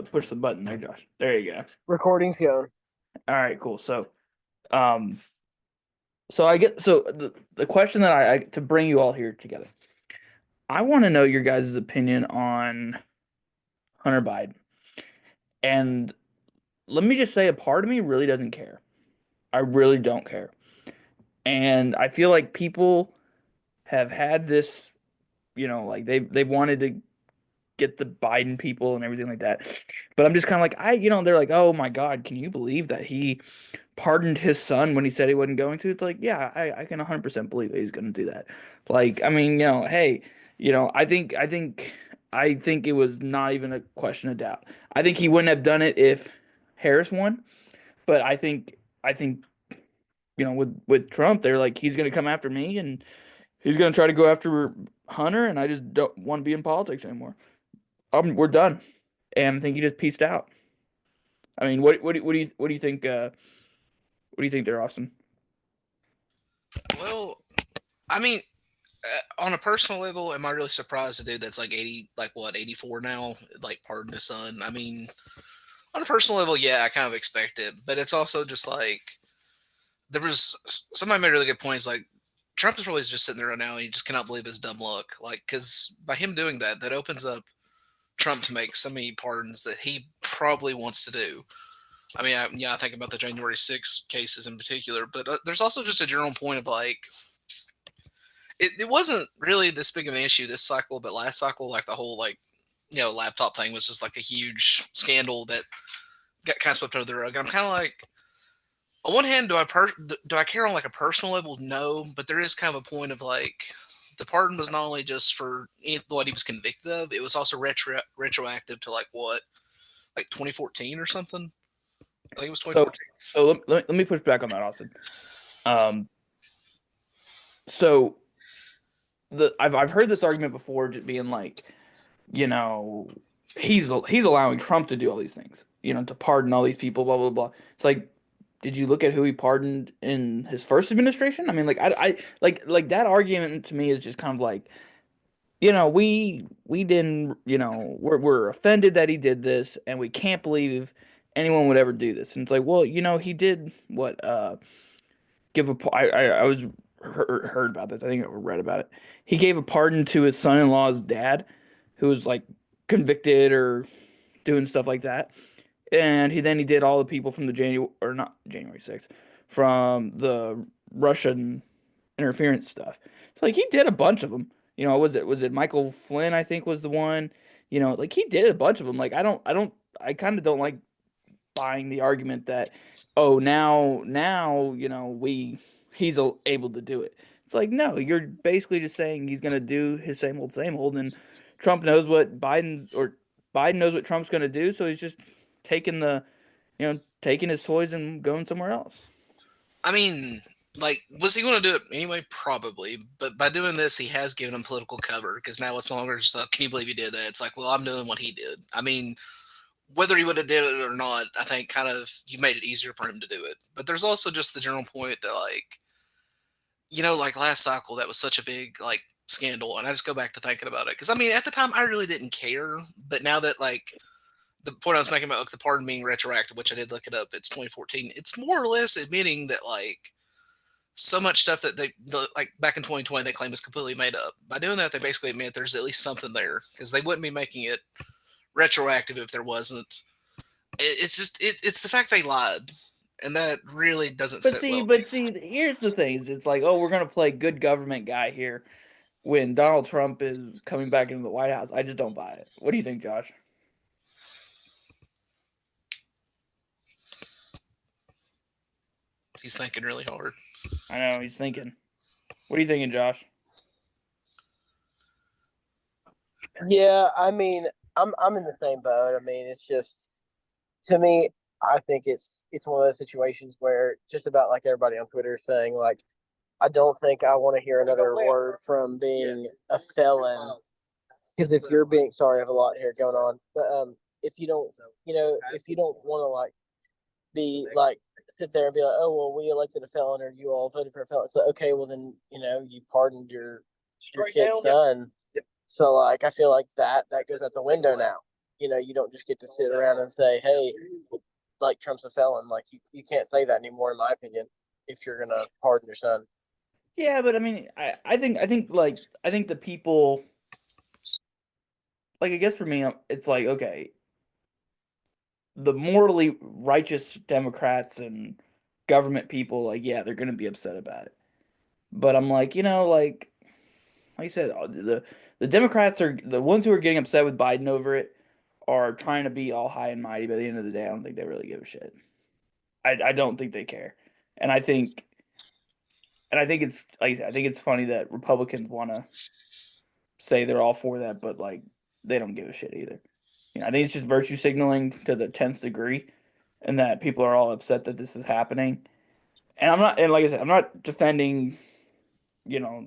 push the button there, Josh. There you go. Recording's going. All right, cool. Um, the question that I to bring you all here together, I want to know your guys' opinion on Hunter Biden. And let me just say, a part of me really doesn't care. I really don't care. And I feel like people have had this, like they've wanted to get the Biden people and everything like that. But I'm just kind of like, they're like, oh my God, can you believe that he pardoned his son when he said he wasn't going to? It's like, yeah, I can 100% believe that he's going to do that. Like, I mean, hey, I think it was not even a question of doubt. I think he wouldn't have done it if Harris won, but I think with Trump, they're like, he's going to come after me and he's going to try to go after Hunter, and I just don't want to be in politics anymore. We're done, and I think he just pieced out. I mean, what do you think? What do you think there, Austin? Well, I mean, on a personal level, am I really surprised a dude that's like 80, like what, 84 now, like pardoned his son? I mean, on a personal level, yeah, I kind of expect it, but it's also just like there was somebody made a really good point. Is like Trump is probably just sitting there right now, and he just cannot believe his dumb luck. Like, because by him doing that, that opens up Trump to make so many pardons that he probably wants to do. I mean, I think about the January 6th cases in particular, but there's also just a general point of like, it wasn't really this big of an issue this cycle, but last cycle, like the whole like, laptop thing was just like a huge scandal that got kind of swept under the rug. And I'm kind of like, on one hand, do I care on like a personal level? No, but there is kind of a point of like, the pardon was not only just for what he was convicted of, it was also retroactive to like what, like 2014 or something. I think it was So 2014. so let me push back on that, Austin. Um, so I've heard this argument before, just being like, you know, he's allowing Trump to do all these things, to pardon all these people, blah blah blah. It's like, did you look at who he pardoned in his first administration? I mean, like I like that argument to me is just kind of like, we didn't, we're offended that he did this, and we can't believe anyone would ever do this. And it's like, well, he did what? Give a I was heard about this. I think I read about it. He gave a pardon to his son-in-law's dad, who was like convicted or doing stuff like that. And he did all the people from the January, or not January 6th, from the Russian interference stuff. So like he did a bunch of them. Was it Michael Flynn? I think was the one. Like he did a bunch of them. Like I kind of don't like buying the argument that, oh, now he's able to do it. It's like, no, you're basically just saying he's gonna do his same old, and Trump knows what Biden knows what Trump's gonna do, so he's just taking taking his toys and going somewhere else. I mean, like, was he going to do it anyway? Probably. But by doing this, he has given him political cover because now it's no longer just, can you believe he did that? It's like, well, I'm doing what he did. I mean, whether he would have did it or not, I think kind of you made it easier for him to do it. But there's also just the general point that, like, like last cycle, that was such a big, like, scandal. And I just go back to thinking about it. Because, I mean, at the time, I really didn't care. But now that, like, the point I was making about like, the pardon being retroactive, which I did look it up, it's 2014. It's more or less admitting that, like, so much stuff that like back in 2020 they claim is completely made up. By doing that, they basically admit there's at least something there because they wouldn't be making it retroactive if there wasn't. It's just it's the fact they lied, and that really doesn't But sit see, well. but see, here's the thing: is it's like, oh, we're gonna play good government guy here when Donald Trump is coming back into the White House. I just don't buy it. What do you think, Josh? He's thinking really hard. I know he's thinking. What are you thinking, Josh? Yeah, I mean, I'm in the same boat. I mean, it's just to me, I think it's one of those situations where just about like everybody on Twitter is saying like, I don't think I want to hear another word from being a felon because if you're being sorry, I have a lot here going on, but if you don't, if you don't want to like be like sit there and be like, oh well, we elected a felon or you all voted for a felon. So okay, well then you pardoned your kid's son. So like I feel like that goes out the window now. you don't just get to sit around and say, hey, like Trump's a felon. Like you can't say that anymore, in my opinion, if you're gonna pardon your son. Yeah, but I mean, I think the people, like, I guess for me, it's like, okay, the morally righteous Democrats and government people, like, yeah, they're gonna be upset about it. But I'm like, like you said, the Democrats are the ones who are getting upset with Biden over it are trying to be all high and mighty. By the end of the day, I don't think they really give a shit. I don't think they care, and I think it's like I said, I think it's funny that Republicans want to say they're all for that, but like they don't give a shit either. I think it's just virtue signaling to the 10th degree, and that people are all upset that this is happening. And like I said, I'm not defending, you know,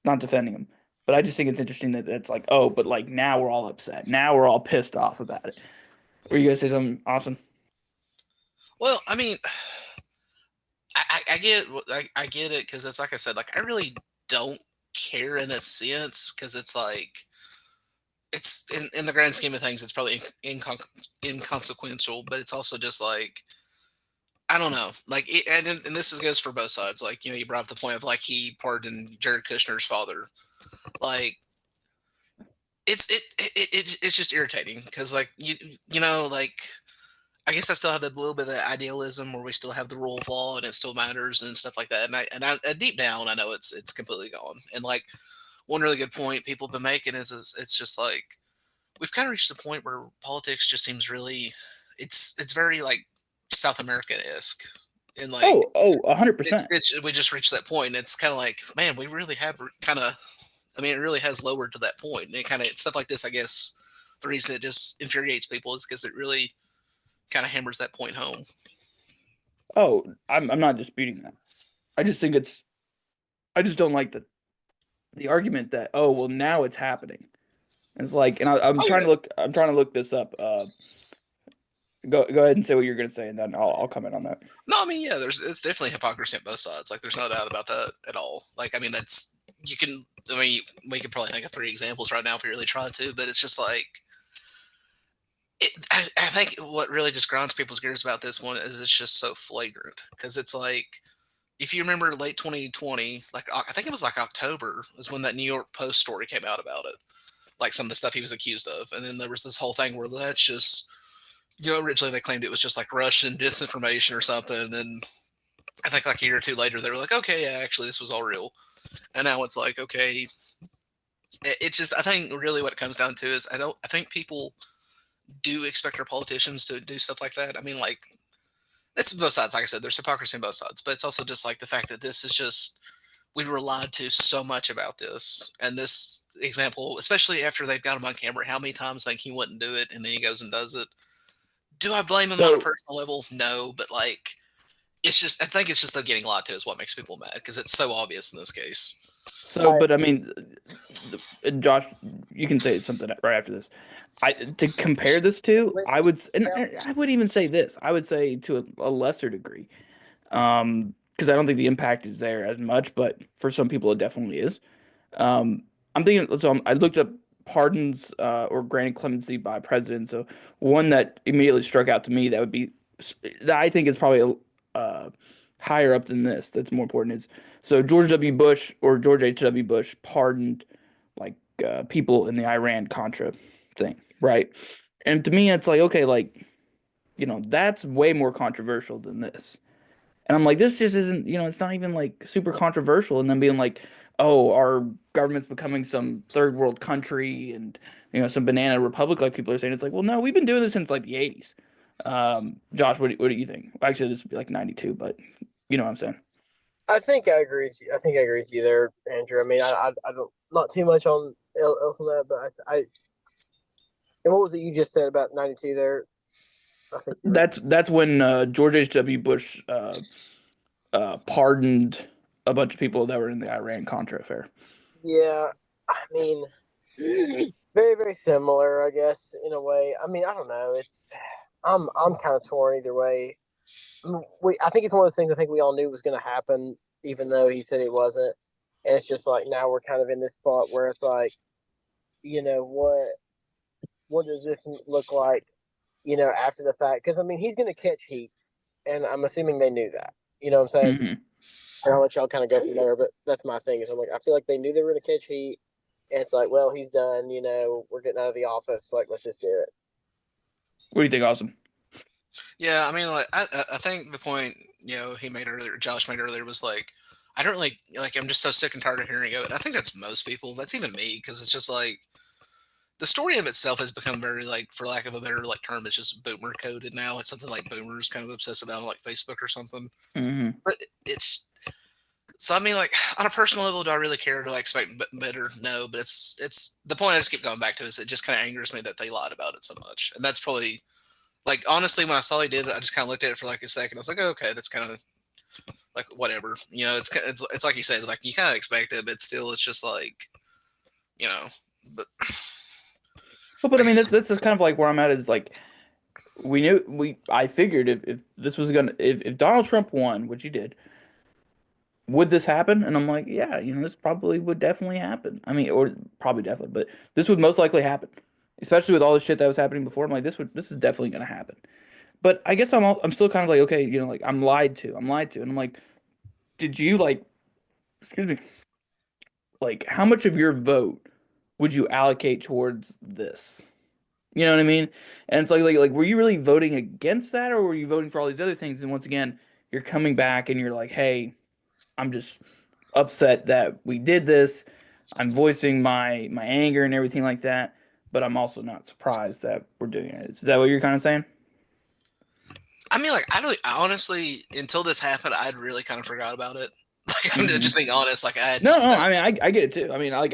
not defending them, but I just think it's interesting that it's like, oh, but like now we're all upset. Now we're all pissed off about it. Were you gonna say something awesome? Well, I mean, I get I get it because it's like I said, like I really don't care in a sense because it's like it's in the grand scheme of things, it's probably inconsequential, but it's also just like I don't know, like, and this goes for both sides. Like, you brought up the point of like he pardoned Jared Kushner's father. Like, it's just irritating because like like I guess I still have that little bit of that idealism where we still have the rule of law and it still matters and stuff like that. And I deep down I know it's completely gone. And like one really good point people have been making is it's just like we've kind of reached the point where politics just seems really it's very like South America esque. And like Oh, 100%. it's we just reached that point and it's kind of like man we really have kind of I mean it really has lowered to that point and it kind of stuff like this I guess the reason it just infuriates people is because it really kind of hammers that point home. Oh, I'm not disputing that. I just think I just don't like the argument that, oh, well, now it's happening. It's like, and Oh yeah. I'm trying to look this up. Go ahead and say what you're gonna say, and then I'll comment on that. No, I mean, yeah, it's definitely hypocrisy on both sides. Like, there's no doubt about that at all. Like, I mean, that's you can. I mean, we could probably think of 3 examples right now if we really try to, but it's just like I think what really just grinds people's gears about this one is it's just so flagrant because it's like if you remember late 2020, like I think it was like October was when that New York Post story came out about it, like some of the stuff he was accused of, and then there was this whole thing where that's just originally they claimed it was just like Russian disinformation or something, and then I think like a year or two later they were like, okay, yeah, actually this was all real, and now it's like, okay, it's just I think really what it comes down to is I think people do expect our politicians to do stuff like that. I mean, like it's both sides. Like I said, there's hypocrisy on both sides, but it's also just like the fact that this is just we were lied to so much about this, and this example, especially after they've got him on camera, how many times like he wouldn't do it, and then he goes and does it. Do I blame him on a So, personal level? No, but like it's just I think it's just the getting lied to is what makes people mad because it's so obvious in this case. but I mean, Josh, you can say something right after this. To compare this to, and I would even say this. I would say to a lesser degree, because I don't think the impact is there as much, but for some people it definitely is. I'm thinking. So I looked up pardons or granted clemency by presidents. So one that immediately struck out to me that would be that I think is probably higher up than this. That's more important is so George W. Bush or George H.W. Bush pardoned like people in the Iran Contra thing, right? And to me, it's like okay, like that's way more controversial than this. And I'm like, this just isn't, it's not even like super controversial. And then being like, oh, our government's becoming some third world country and, some banana republic, like people are saying. It's like, well, no, we've been doing this since like the 80s. Josh, what do you think? Actually, this would be like 92, but you know what I'm saying. I think I agree with you. I think I agree with you there, Andrew. I mean, I don't not too much on else on that, but and what was it you just said about 92 there? I think That's when George H.W. Bush pardoned a bunch of people that were in the Iran Contra affair. yeah. I mean, very very similar, I guess, in a way. I mean, I don't know. I'm kind of torn either way. I think it's one of those things I think we all knew was going to happen, even though he said it wasn't. And it's just like now we're kind of in this spot where it's like, you know what? what does this look like, after the fact? Because I mean, he's going to catch heat, and I'm assuming they knew that. You know what I'm saying? Hmm. And I'll let y'all kind of go from there. But that's my thing. Is I'm like, I feel like they knew they were going to catch heat, and it's like, well, he's done. We're getting out of the office. Like, let's just do it. What do you think, Austin? Yeah, I mean, like I think the point he made earlier, Josh made earlier, was like, I don't really like. I'm just so sick and tired of hearing it. And I think that's most people. That's even me, because it's just like the story of itself has become very, like, for lack of a better like term, it's just boomer coded now. It's something like boomers kind of obsess about on like Facebook or something. Hmm. But it's so, I mean, like, on a personal level, do I really care? Do I expect better? No, but it's the point I just keep going back to is it just kind of angers me that they lied about it so much, and that's probably, like, honestly, when I saw he did it, I just kind of looked at it for like a second. I was like, oh, okay, that's kind of like whatever. It's like you said, like you kind of expect it, but still, it's just like, you know, but Well, but I like mean, it's that's just kind of like where I'm at is like I figured if this was gonna if Donald Trump won, which he did, would this happen? And I'm like, yeah, this probably would definitely happen. I mean, or probably definitely, but this would most likely happen, especially with all the shit that was happening before. I'm like, this is definitely gonna happen. But I guess I'm still kind of like, okay, like I'm lied to, and I'm like, did you like, excuse me, like how much of your vote would you allocate towards this? You know what I mean? And it's like were you really voting against that, or were you voting for all these other things? And once again, you're coming back and you're like, hey, I'm just upset that we did this. I'm voicing my anger and everything like that, but I'm also not surprised that we're doing it. Is that what you're kind of saying? I mean, like, I honestly, until this happened, I'd really kind of forgot about it. Like, I'm Hmm. just being honest. Like, I had No, just no, kind of, I mean, I get it too. I mean, like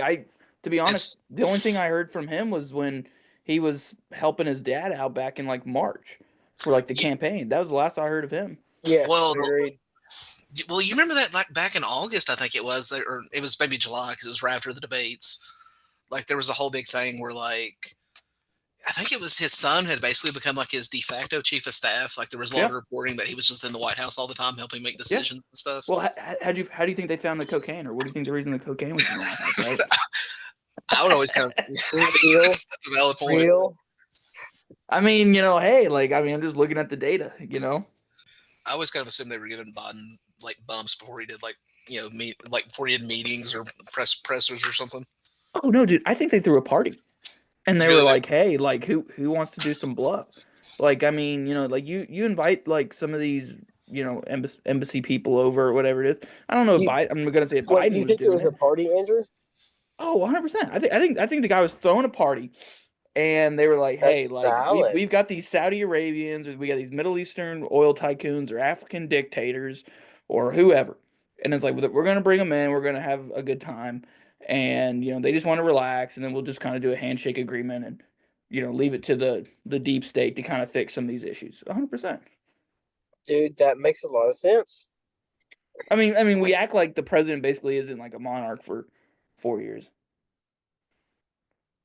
to be honest, it's the only thing I heard from him was when he was helping his dad out back in like March for like the yeah, campaign. That was the last I heard of him. Yeah, well, agreed. well, you remember that, like, back in August, I think it was, there, or it was maybe July, because it was right after the debates. Like, there was a whole big thing where, like, I think it was his son had basically become like his de facto chief of staff. Like, there was a lot Yeah, of reporting that he was just in the White House all the time helping make yeah. decisions and stuff. Well, how do you think they found the cocaine, or what do you think the reason the cocaine was in the White House, right? I would always kind of Real, that's a valid point. real. I mean, hey, like I mean, I'm just looking at the data. I always kind of assumed they were giving Biden like bumps before he did, like, meet, like, before he had meetings or pressers or something. Oh no, dude, I think they threw a party and they were Really, like, hey, like who wants to do some bluff? Like, I mean, like you invite like some of these, embassy people over or whatever it is. I don't know if You Biden, I'm gonna say if Wait, Biden you was think it doing was a it. party, Andrew? Oh, 100%. I think the guy was throwing a party and they were like, "Hey, That's like valid. we've got these Saudi Arabians, or we got these Middle Eastern oil tycoons, or African dictators, or whoever," and it's like we're gonna bring them in, we're gonna have a good time, and they just want to relax, and then we'll just kind of do a handshake agreement and leave it to the deep state to kind of fix some of these issues. 100%. Dude, that makes a lot of sense. I mean, we act like the president basically isn't like a monarch for 4 years,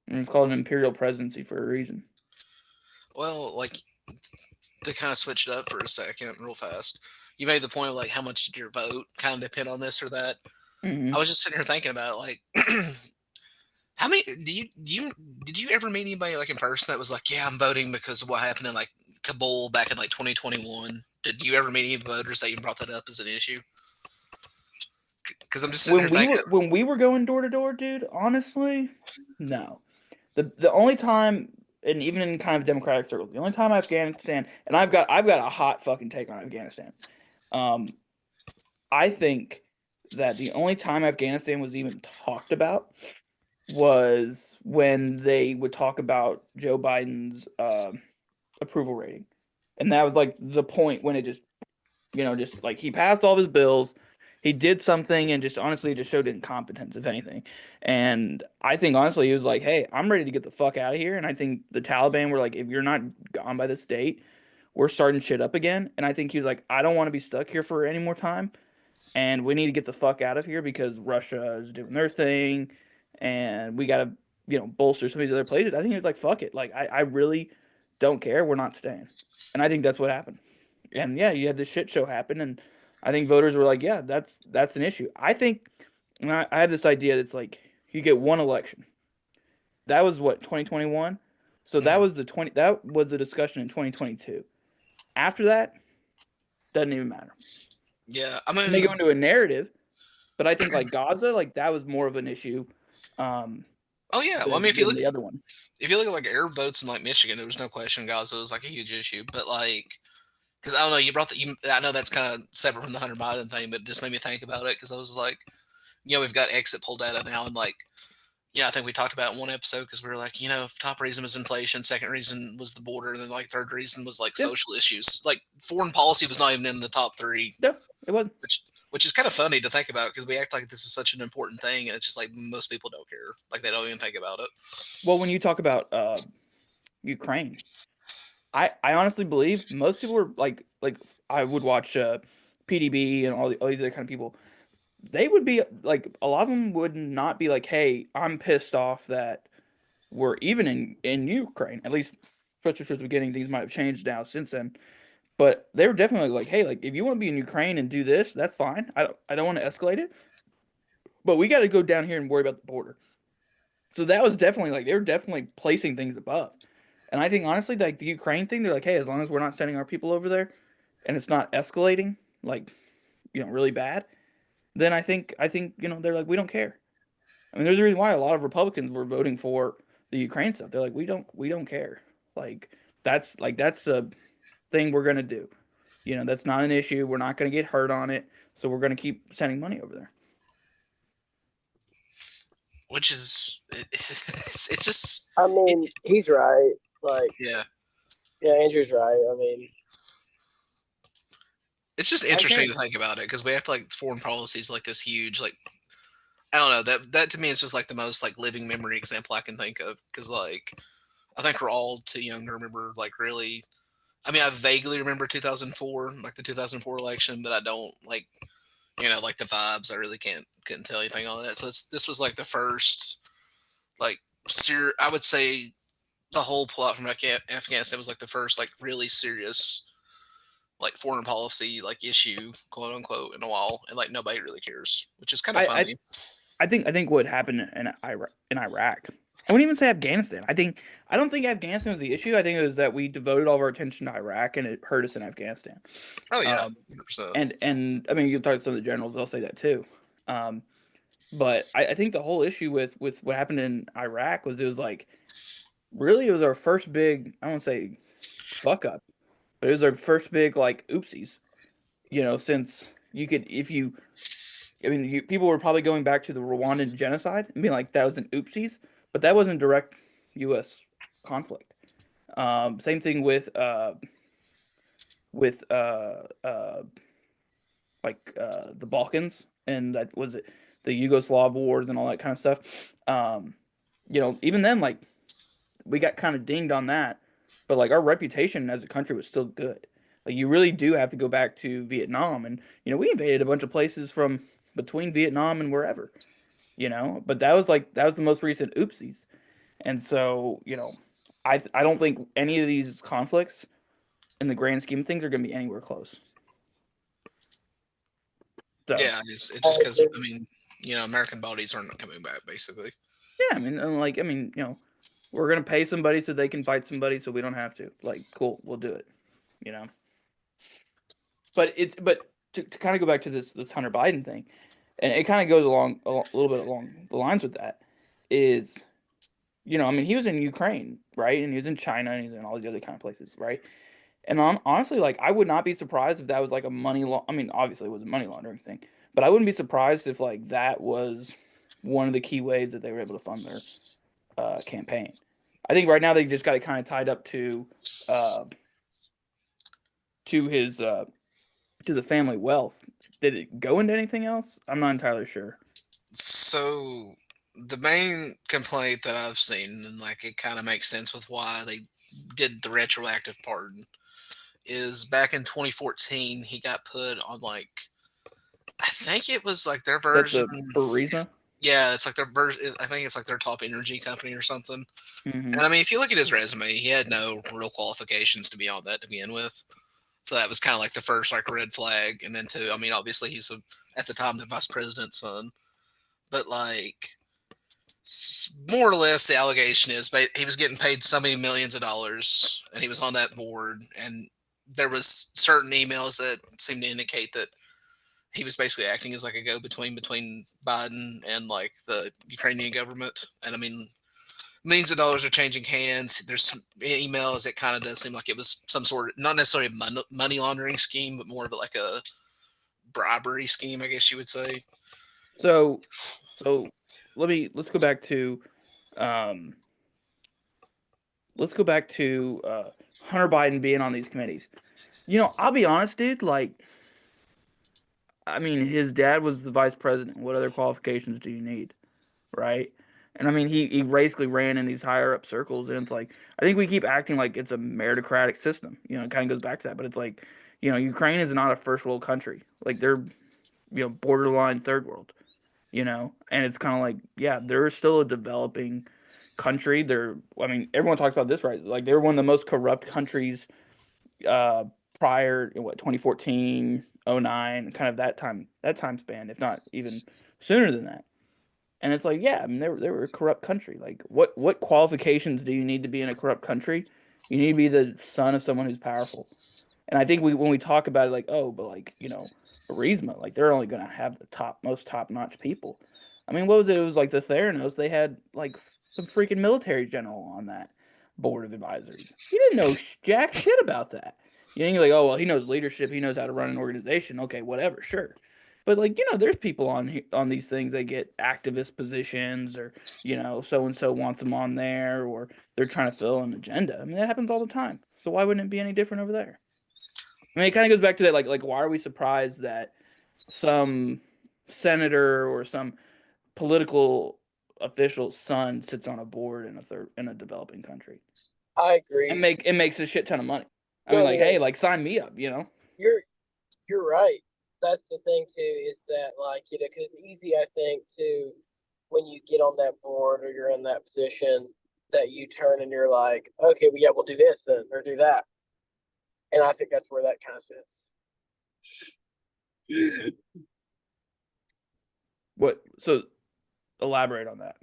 and it's called an imperial presidency for a reason. well, like, to kind of switch it up for a second, real fast. You made the point of like how much did your vote kind of depend on this or that. I Hmm. was just sitting here thinking about, like, how many did you ever meet anybody, like, in person that was like, yeah, I'm voting because of what happened in, like, Kabul back in like 2021? Did you ever meet any voters that even brought that up as an issue? Because I'm just sitting here thinking, When we were going door to door, dude, honestly, no. The only time, and even in kind of democratic circles, the only time Afghanistan, and I've got a hot fucking take on Afghanistan. Um, I think that the only time Afghanistan was even talked about was when they would talk about Joe Biden's approval rating, and that was like the point when it just like he passed all of his bills. He did something and just honestly it just showed incompetence, if anything. And I think honestly he was like, hey, I'm ready to get the fuck out of here. And I think the Taliban were like, if you're not gone by this date, we're starting shit up again. And I think he was like, I don't want to be stuck here for any more time. And we need to get the fuck out of here because Russia is doing their thing and we gotta, bolster some of these other places. I think he was like, fuck it. Like I really don't care. We're not staying. And I think that's what happened. And yeah, you had this shit show happen, and I think voters were like, yeah, that's an issue. I think, and I have this idea that's like you get one election. That was what 2021. So that Mhm. was the discussion in 2022. After that, doesn't even matter. Yeah, I And they mean, go into a narrative, but I think like Gaza, like that was more of an issue um, oh yeah. Well, I mean, than the other one. if you look at like Arab votes in like Michigan, there was no question Gaza was like a huge issue. But like, because I don't know, you brought I know that's kind of separate from the Hunter Biden thing, but it just made me think about it because I was like, we've got exit poll data now, and like, I think we talked about it in one episode because we were like, top reason was inflation, second reason was the border, and then like third reason was like Yeah, social issues. Like foreign policy was not even in the top three, yeah, it was. which is kind of funny to think about because we act like this is such an important thing, and it's just like most people don't care, like they don't even think about it. Well, when you talk about Ukraine, I honestly believe most people are like I would watch PDB and all these other kind of people. They would be like a lot of them would not be like, "Hey, I'm pissed off that we're even in Ukraine." At least, especially for the beginning, things might have changed now since then. But they were definitely like, "Hey, like if you want to be in Ukraine and do this, that's fine. I don't want to escalate it, but we got to go down here and worry about the border." So that was definitely like they were definitely placing things above. And I think honestly, like the Ukraine thing, they're like, hey, as long as we're not sending our people over there and it's not escalating, like, really bad, then I think, they're like, we don't care. I mean, there's a reason why a lot of Republicans were voting for the Ukraine stuff. They're like, we don't care. Like that's the thing we're gonna do. That's not an issue. We're not gonna get hurt on it. So we're gonna keep sending money over there. Which is it's just I mean, he's right. Like, yeah, yeah, Andrew's right. I mean, it's just I interesting can't. to think about it because we act like foreign policy is like this huge like I don't know that to me is just like the most like living memory example I can think of because like I think we're all too young to remember like really. I mean, I vaguely remember 2004, like the 2004 election, but I don't like like the vibes. I really couldn't tell anything on that. So this was like the first like I would say the whole plot from Afghanistan was like the first like really serious like foreign policy like issue quote unquote in a while, and like nobody really cares, which is kind of I, I funny. I think what happened in Iraq. I wouldn't even say Afghanistan. I don't think Afghanistan was the issue. I think it was that we devoted all of our attention to Iraq and it hurt us in Afghanistan. Oh yeah, Um, 100%. and I mean, you can talk to some of the generals; they'll say that too. Um, but I think the whole issue with what happened in Iraq was it was like really it was our first big, I don't want to say fuck up, but it was our first big like oopsies. Since you could if you I mean, people were probably going back to the Rwandan genocide and being like, that was an oopsies, but that wasn't direct U.S. conflict. Same thing with the Balkans and that was it, the Yugoslav wars and all that kind of stuff. Um, even then, like we got kind of dinged on that, but like our reputation as a country was still good. Like you really do have to go back to Vietnam, and we invaded a bunch of places from between Vietnam and wherever. But that was the most recent oopsies, and so I don't think any of these conflicts in the grand scheme of things are going to be anywhere close. So Yeah, it's I just because agree. I mean American bodies aren't coming back basically. yeah, we're gonna pay somebody so they can fight somebody, so we don't have to. Like, cool, we'll do it. You know. But to kind of go back to this Hunter Biden thing, and it kind of goes along a little bit along the lines with that, is I mean he was in Ukraine, right, and he was in China, and he's in all these other kind of places, right, and honestly, like I would not be surprised if that was like a I mean, obviously it was a money laundering thing, but I wouldn't be surprised if like that was one of the key ways that they were able to fund their campaign. I think right now they just got it kind of tied up uh, to his to the family wealth. Did it go into anything else? I'm not entirely sure. So the main complaint that I've seen, and like it kind of makes sense with why they did the retroactive pardon, is back in 2014 he got put on like I think it was like their That's version. the Burisma. Yeah, it's like their version. I think it's like their top energy company or something. Hmm. And I mean, if you look at his resume, he had no real qualifications to be on that to begin with. So that was kind of like the first like red flag. And then two, I mean, obviously at the time the vice president's son, but like more or less the allegation is, but he was getting paid so many millions of dollars, and he was on that board, and there was certain emails that seemed to indicate that he was basically acting as like a go-between Biden and like the Ukrainian government. And I mean, millions of dollars are changing hands. There's some emails that kind of does seem like it was some sort of not necessarily a money laundering scheme, but more of like a bribery scheme, I guess you would say. So, so let's go back to, um, Hunter Biden being on these committees. I'll be honest, dude. Like, I mean, his dad was the vice president. What other qualifications do you need, right? And I mean, he basically ran in these higher up circles, and it's like I think we keep acting like it's a meritocratic system. It kind of goes back to that, but it's like, Ukraine is not a first world country. Like they're borderline third world. And it's kind of like, yeah, they're still a developing country. I mean, everyone talks about this, right? Like they were one of the most corrupt countries uh prior in 2014, 09, kind of that time span, if not even sooner than that. And it's like, yeah, I mean, they were a corrupt country. Like, what qualifications do you need to be in a corrupt country? You need to be the son of someone who's powerful. And I think when we talk about it, like, oh, but like, Burisma, like they're only gonna have the most top notch people. I mean, what was it? It was like the Theranos. They had like some freaking military general on that board of advisors. He didn't know jack shit about that. You're like, oh well, he knows leadership. He knows how to run an organization. Okay, whatever, sure. But like, there's people on these things that get activist positions, or so and so wants them on there, or they're trying to fill an agenda. I mean, that happens all the time. So why wouldn't it be any different over there? I mean, it kind of goes back to that, like why are we surprised that some senator or some political official's son sits on a board in a developing country I and agree. it makes a shit ton of money? I mean, No, no, like, no. hey, like sign me up. You're you're right. That's the thing too, is that like because it's easy, I think, to when you get on that board or you're in that position that you turn and you're like, okay, well, yeah, we'll do this then or do that, and I think that's where that kind of sits. What? So elaborate on that.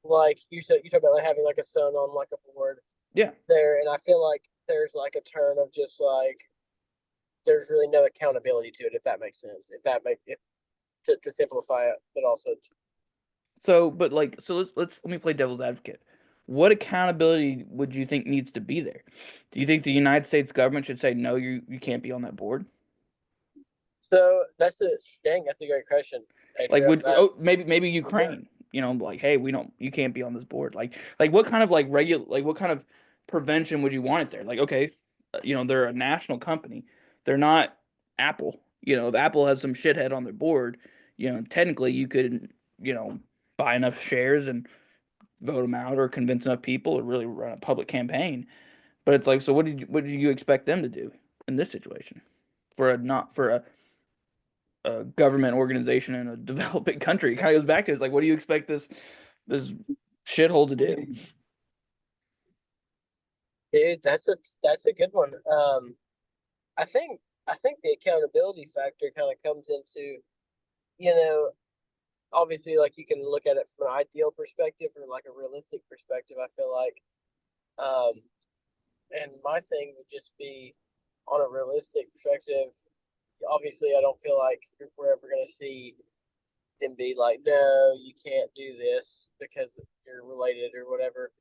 Like you talk about like having like a son on like a board Yeah. there, and I feel like there's like a turn of just like there's really no accountability to it, if that makes sense. If that make if to simplify it, but also So, but like, so let me play devil's advocate. What accountability would you think needs to be there? Do you think the United States government should say no, you can't be on that board? so that's a great question, Like, Adrian. That maybe yeah. Ukraine, like, hey, you can't be on this board. Like what kind of like what kind of prevention would you want it there? Like, okay, they're a national company. They're not Apple. If Apple has some shithead on their board, technically you could, buy enough shares and vote them out or convince enough people or really run a public campaign. But it's like, so what did you expect them to do in this situation for a not for a government organization in a developing country? It kind of goes back to, it's like, what do you expect this shithole to do? Dude, that's a good one. I think I think the accountability factor kind of comes into, you know, obviously like you can look at it from an ideal perspective or like a realistic perspective. I feel like, um, and my thing would just be on a realistic perspective. Obviously, I don't feel like we're ever going to see them be like, no, you can't do this because you're related or whatever.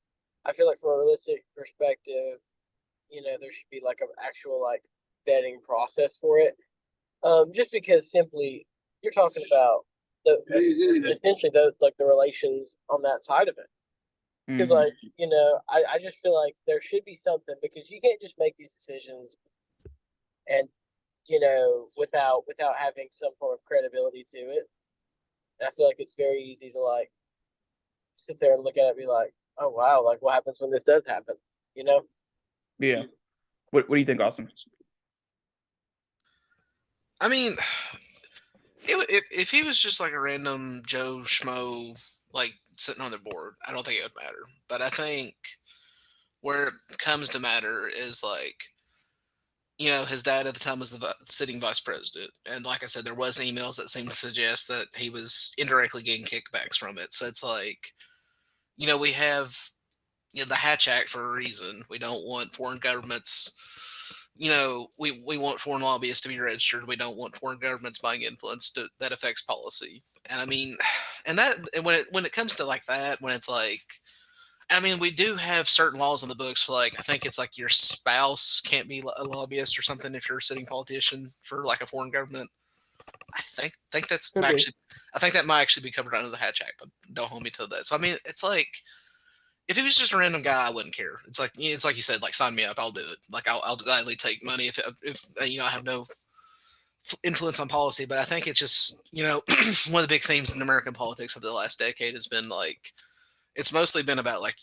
I feel like from a realistic perspective, there should be like an actual like vetting process for it. Just because simply you're talking about the essentially the relations on that side of it. Because Hmm. like I just feel like there should be something because you can't just make these decisions and without having some form of credibility to it. And I feel like it's very easy to like sit there and look at it and be like, oh wow, like what happens when this does happen? You know? Yeah. What do you think, Austin? I mean, if he was just like a random Joe Schmo, like sitting on the board, I don't think it would matter. But I think where it comes to matter is like his dad at the time was the sitting vice president, and like I said, there was emails that seemed to suggest that he was indirectly getting kickbacks from it. So it's like, we have the Hatch Act for a reason. We don't want foreign governments. We want foreign lobbyists to be registered. We don't want foreign governments buying influence that affects policy. And I mean, and when it comes to like that, when it's like, I mean, we do have certain laws in the books for like I think it's like your spouse can't be a lobbyist or something if you're a sitting politician for like a foreign government. I think that's Could be. actually I think that might actually be covered under the Hatch Act, but don't hold me to that. So I mean, it's like if it was just a random guy, I wouldn't care. It's like you said, like sign me up, I'll do it. Like I'll gladly take money if I have no influence on policy. But I think it's just one of the big themes in American politics of the last decade has been like it's mostly been about like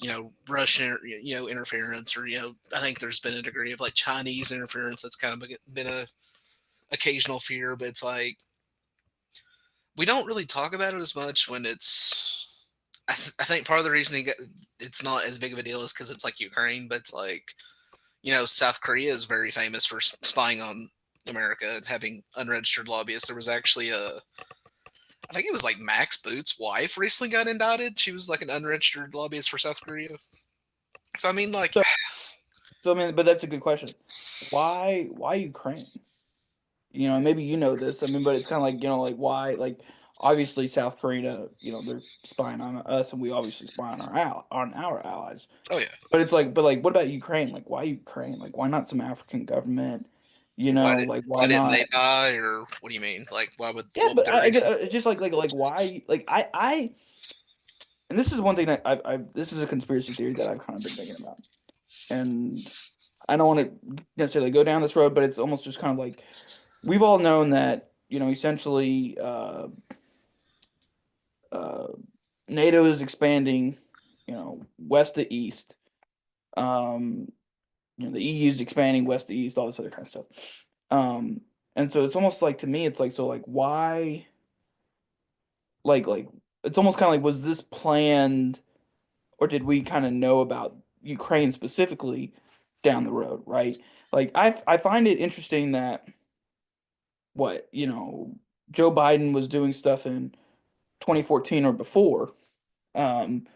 Russian interference or I think there's been a degree of like Chinese interference that's kind of been a occasional fear, but it's like we don't really talk about it as much when it's. I think part of the reason it's not as big of a deal is because it's like Ukraine, but it's like South Korea is very famous for spying on America and having unregistered lobbyists. There was actually I think it was like Max Boot's wife recently got indicted. She was like an unregistered lobbyist for South Korea. So I mean, like, So, so I mean, but that's a good question. Why Ukraine? Maybe you know this. I mean, but it's kind of like like why? Like, obviously South Korea, they're spying on us, and we obviously spy on our allies. oh yeah, But it's like, what about Ukraine? Like, why Ukraine? Like, why not some African government? Like why why didn't not? they die, or what do you mean? Like, Yeah, what would but their I get reason? it's just like why? Like and this is one thing that this is a conspiracy theory that I've kind of been thinking about, and I don't want to necessarily go down this road, but it's almost just kind of like we've all known that essentially uh, NATO is expanding, west to east. Um, the EU is expanding west to east, all this other kind of stuff. And so it's almost like to me, it's like so like why, like it's almost kind of like was this planned, or did we kind of know about Ukraine specifically down the road, right? Like I find it interesting that what Joe Biden was doing stuff in 2014 or before, um,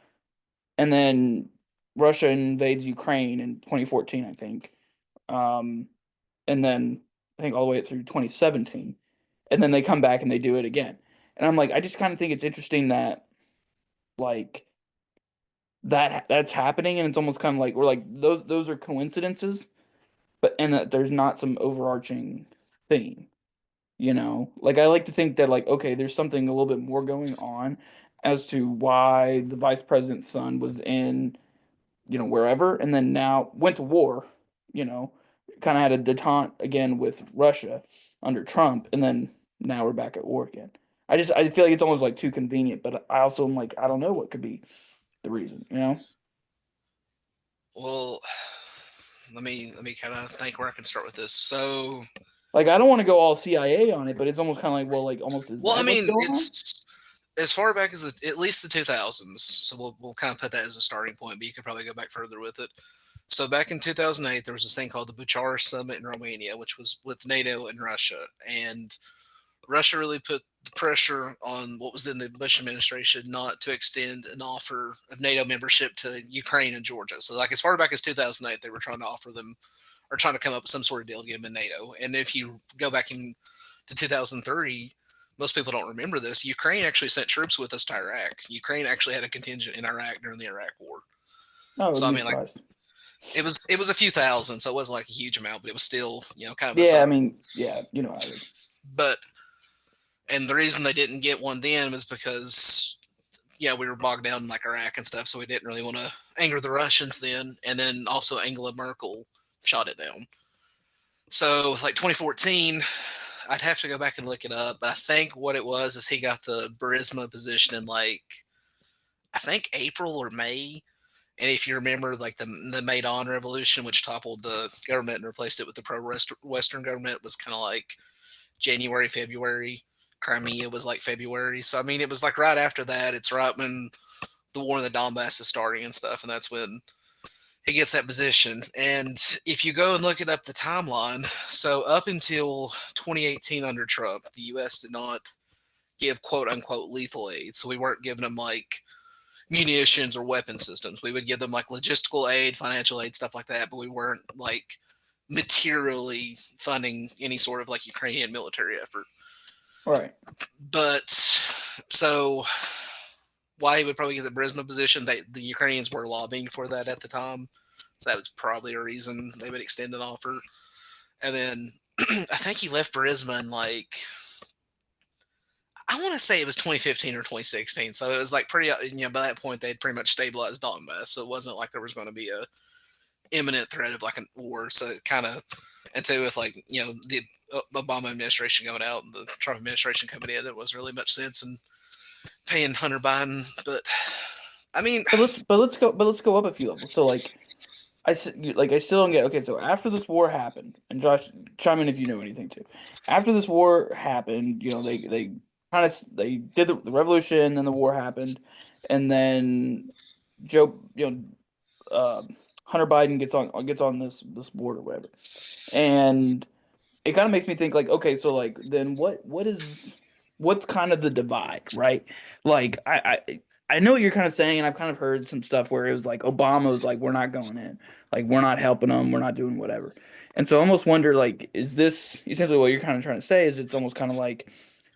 and then Russia invades Ukraine in 2014, I think, um, and then I think all the way through 2017, and then they come back and they do it again, and I'm like, I just kind of think it's interesting that like that's happening, and it's almost kind of like we're like those are coincidences, but and that there's not some overarching theme. Like I like to think that like okay, there's something a little bit more going on as to why the vice president's son was in wherever, and then now went to war, you know, kind of had a detente again with Russia under Trump, and then now we're back at war again. I feel like it's almost like too convenient, but I also am like I don't know what could be the reason. Well, let me kind of think where I can start with this. So, Like I don't want to go all CIA on it, but it's almost kind of like well, like almost is well, I that what's mean, going on? it's as far back as at least the 2000s. So we'll kind of put that as a starting point, but you could probably go back further with it. So back in 2008, there was this thing called the Bucharest Summit in Romania, which was with NATO and Russia, and Russia really put the pressure on what was in the Bush administration not to extend an offer of NATO membership to Ukraine and Georgia. So, like as far back as 2008, they were trying to offer them or trying to come up with some sort of deal to get them in NATO. And if you go back to 2003, most people don't remember this. Ukraine actually sent troops with us to Iraq. Ukraine actually had a contingent in Iraq during the Iraq War. No, I So wouldn't I be mean, like surprised. it was a few thousand, so it wasn't like a huge amount, but it was still kind of a Yeah, I solid. mean, yeah, you know how it is. But and the reason they didn't get one then was because we were bogged down in like Iraq and stuff, so we didn't really want to anger the Russians then. And then also Angela Merkel shot it down. So like 2014, I'd have to go back and look it up, but I think what it was is he got the Burisma position in like I think April or May. And if you remember, like the Maidan Revolution, which toppled the government and replaced it with the pro-Western government, was kind of like January, February. Crimea was like February. So I mean, it was like right after that. It's right when the war in the Donbass is starting and stuff, and that's when he gets that position. And if you go and look it up the timeline, so up until 2018 under Trump, the U.S. did not give quote unquote lethal aid. So we weren't giving them like munitions or weapon systems. We would give them like logistical aid, financial aid, stuff like that, but we weren't like materially funding any sort of like Ukrainian military effort. Right. But so why he would probably get the Burisma position, the Ukrainians were lobbying for that at the time. So that was probably a reason they would extend an offer. And then I think he left Burisma in like, I want to say it was 2015 or 2016. So it was like pretty, by that point they'd pretty much stabilized Donbass. So it wasn't like there was going to be a imminent threat of like a war. So it kind of, and too with like, the Obama administration going out and the Trump administration coming in, there wasn't really much sense in paying Hunter Biden. But I mean, Let's go up a few levels. So like I still don't get. Okay, so after this war happened, and Josh, chime in if you know anything too. After this war happened, they did the revolution, then the war happened, and then Joe, Hunter Biden gets on this board or whatever, and it kind of makes me think like, okay, so like then what's kind of the divide, right? Like I know what you're kind of saying, and I've kind of heard some stuff where it was like Obama was like, we're not going in, like we're not helping them, we're not doing whatever. And so I almost wonder like, is this essentially what you're kind of trying to say? Is it's almost kind of like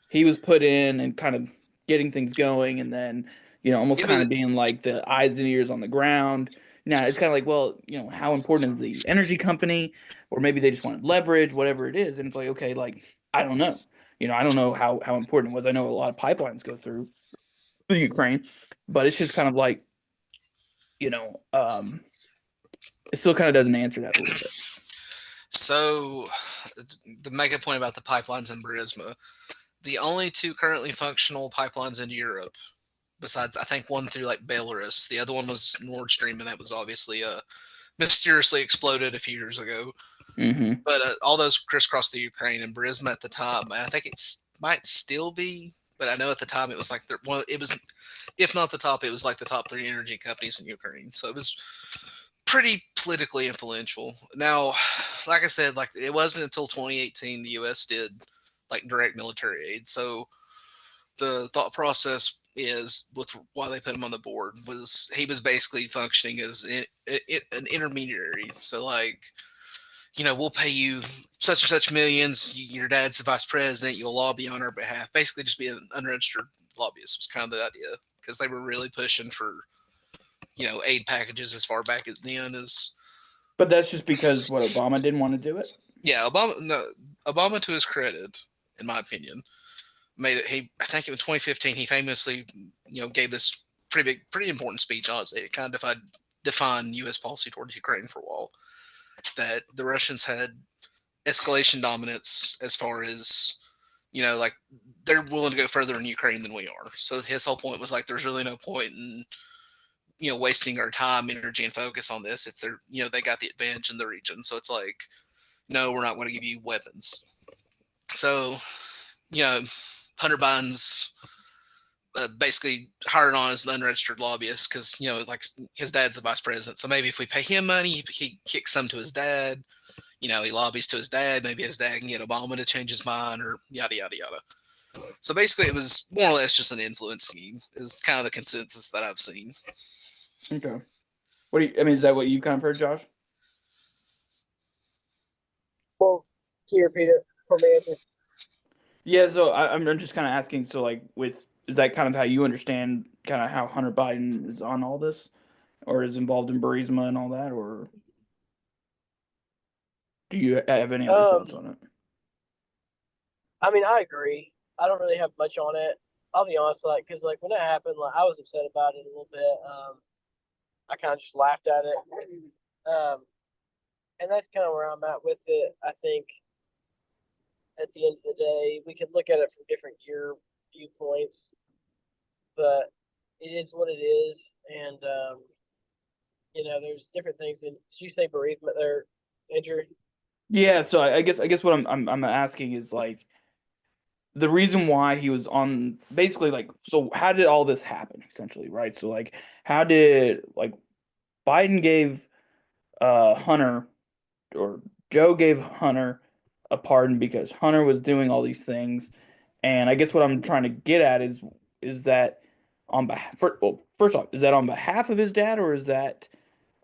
he was put in and kind of getting things going, and then almost it kind was of being like the eyes and ears on the ground. Now it's kind of like, well, how important is the energy company, or maybe they just wanted leverage, whatever it is, and it's like, okay, like I don't know, I don't know how important it was. I know a lot of pipelines go through the Ukraine, but it's just kind of like, you know, um, it still kind of doesn't answer that a little bit. so the mega point about the pipelines in Burisma. The only two currently functional pipelines into Europe, besides I think one through like Belarus, the other one was Nord Stream, and that was obviously mysteriously exploded a few years ago. Mm-hmm. But all those crisscrossed the Ukraine and Burisma at the time, and I think it might still be, but I know at the time it was like it was, if not the top, it was like the top three energy companies in Ukraine. So it was pretty politically influential. Now, like I said, like it wasn't until 2018 the U.S. did like direct military aid. So the thought process is with why they put him on the board was he was basically functioning as an intermediary. So like, we'll pay you such and such millions. Your dad's the vice president. You'll lobby on our behalf. Basically, just be an unregistered lobbyist was kind of the idea because they were really pushing for aid packages as far back as then as. But that's just because what Obama didn't want to do it. Yeah, Obama. No, Obama, to his credit, in my opinion, made it. I think in 2015, he famously, gave this pretty important speech. Honestly, it kind of defined U.S. policy towards Ukraine for a while. That the Russians had escalation dominance as far as like they're willing to go further in Ukraine than we are. So his whole point was like, there's really no point in wasting our time, energy, and focus on this if they're they got the advantage in the region. So it's like, no, we're not going to give you weapons. So Hunter Biden's basically hired on as an unregistered lobbyist because like his dad's the vice president. So maybe if we pay him money, he kicks some to his dad. He lobbies to his dad. Maybe his dad can get Obama to change his mind, or yada yada yada. So basically, it was more or less just an influence scheme. Is kind of the consensus that I've seen. Okay. What do you? I mean, is that what you kind of heard, Josh? Well, can you repeat it for me? Yeah. So I'm just kind of asking. So like, is that kind of how you understand kind of how Hunter Biden is on all this, or is involved in Burisma and all that, or do you have any other thoughts on it? I mean, I agree. I don't really have much on it. I'll be honest, like, because like when that happened, like I was upset about it a little bit. I kind of just laughed at it. And that's kind of where I'm at with it. I think at the end of the day, we can look at it from different viewpoints, but it is what it is. And there's different things. And did you say bereavement there, Andrew? Yeah. So I guess what I'm asking is like the reason why he was on basically like, so how did all this happen essentially, right? So like how did like Biden gave Hunter, or Joe gave Hunter a pardon because Hunter was doing all these things. And I guess what I'm trying to get at is that on behalf, well, first off, is that on behalf of his dad, or is that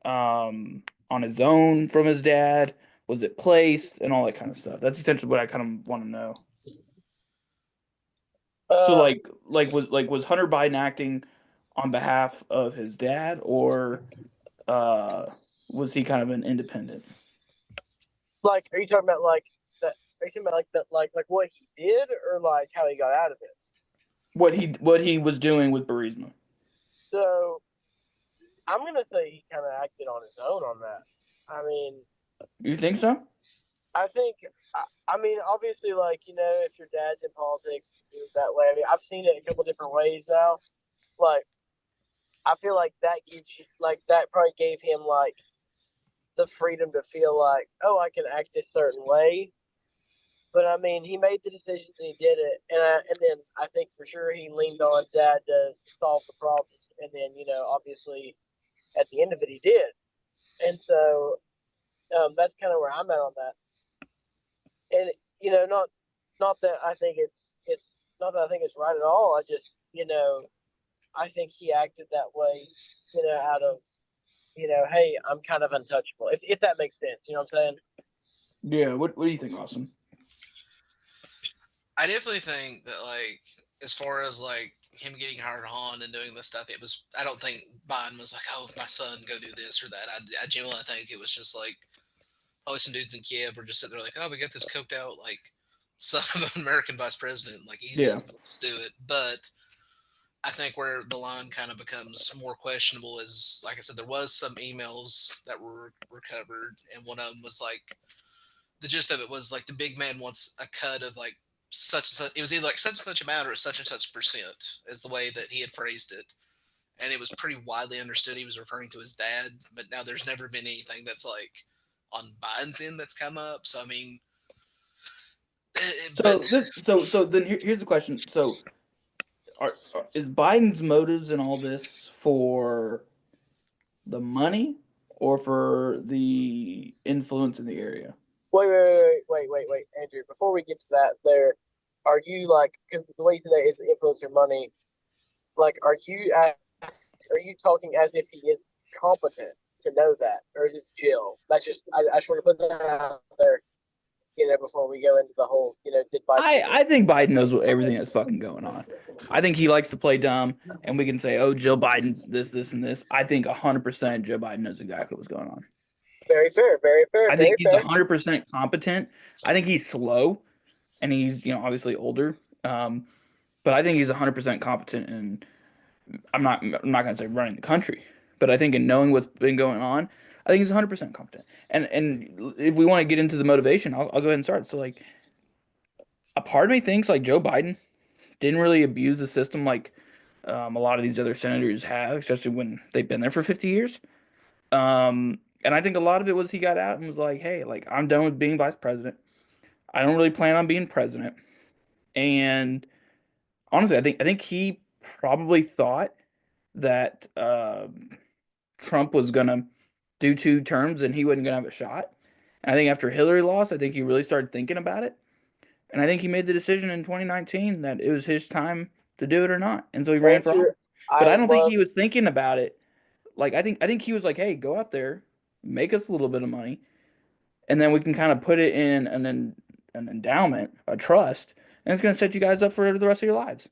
on his own from his dad? Was it placed and all that kind of stuff? That's essentially what I kind of want to know. So Uh, was Hunter Biden acting on behalf of his dad, or uh was he kind of an independent? like, are you talking about like that? Are you talking about like that, like what he did, or like how he got out of it? What he was doing with Burisma? So I'm gonna say he kind of acted on his own on that. I mean, You think so? I think, I mean, obviously, like, if your dad's in politics, you do it that way. I mean, I've seen it a couple different ways now. Like, I feel like that gives you, like, that probably gave him, like, the freedom to feel like, oh, I can act this certain way. But I mean, he made the decisions and he did it, and then I think for sure he leaned on dad to solve the problems, and then obviously at the end of it he did, and so that's kind of where I'm at on that. And not that I think it's not that I think it's right at all. I just I think he acted that way, out of hey, I'm kind of untouchable. If that makes sense, you know what I'm saying? Yeah. What do you think, Austin? I definitely think that, like, as far as like him getting hired on and doing this stuff, it was. I don't think Biden was like, "Oh, my son, go do this or that." I genuinely think it was just like probably some dudes in Kiev were just sitting there like, "Oh, we got this coked out like son of an American vice president. Like, easy, Yeah. let's do it." But I think where the line kind of becomes more questionable is, like I said, there was some emails that were recovered, and one of them was like the gist of it was like the big man wants a cut of like such and such. It was either like such and such amount or such and such percent, is the way that he had phrased it, and it was pretty widely understood he was referring to his dad. But now there's never been anything that's like on Biden's end that's come up. So I mean, but So then here's the question. So is Biden's motives in all this for the money or for the influence in the area? Wait, Andrew. Before we get to that, there, are you like, because the way today is influencer money? Like, are you talking as if he is competent to know that, or is this Jill? That's just I just want to put that out there, before we go into the whole, did Biden do I this? think Biden knows everything that's fucking going on. I think he likes to play dumb, and we can say, "Oh, Joe Biden, this, and this." I think 100% Joe Biden knows exactly what's going on. Very fair, very fair, I think very he's fair. 100% competent. I think he's slow, and he's obviously older. But I think he's 100% competent, and I'm not gonna say running the country, but I think in knowing what's been going on, I think he's 100% competent. And if we want to get into the motivation, I'll go ahead and start. So like, a part of me thinks like Joe Biden didn't really abuse the system like a lot of these other senators have, especially when they've been there for 50 years. And I think a lot of it was he got out and was like, "Hey, like I'm done with being vice president. I don't really plan on being president." And honestly, I think he probably thought that Trump was gonna do 2 terms and he wasn't gonna have a shot. And I think after Hillary lost, I think he really started thinking about it. And I think he made the decision in 2019 that it was his time to do it or not. And so he ran for Andrew, office. But I I don't think love he was thinking about it. Like I think he was like, "Hey, go out there, make us a little bit of money, and then we can kind of put it in an endowment, a trust, and it's going to set you guys up for the rest of your lives."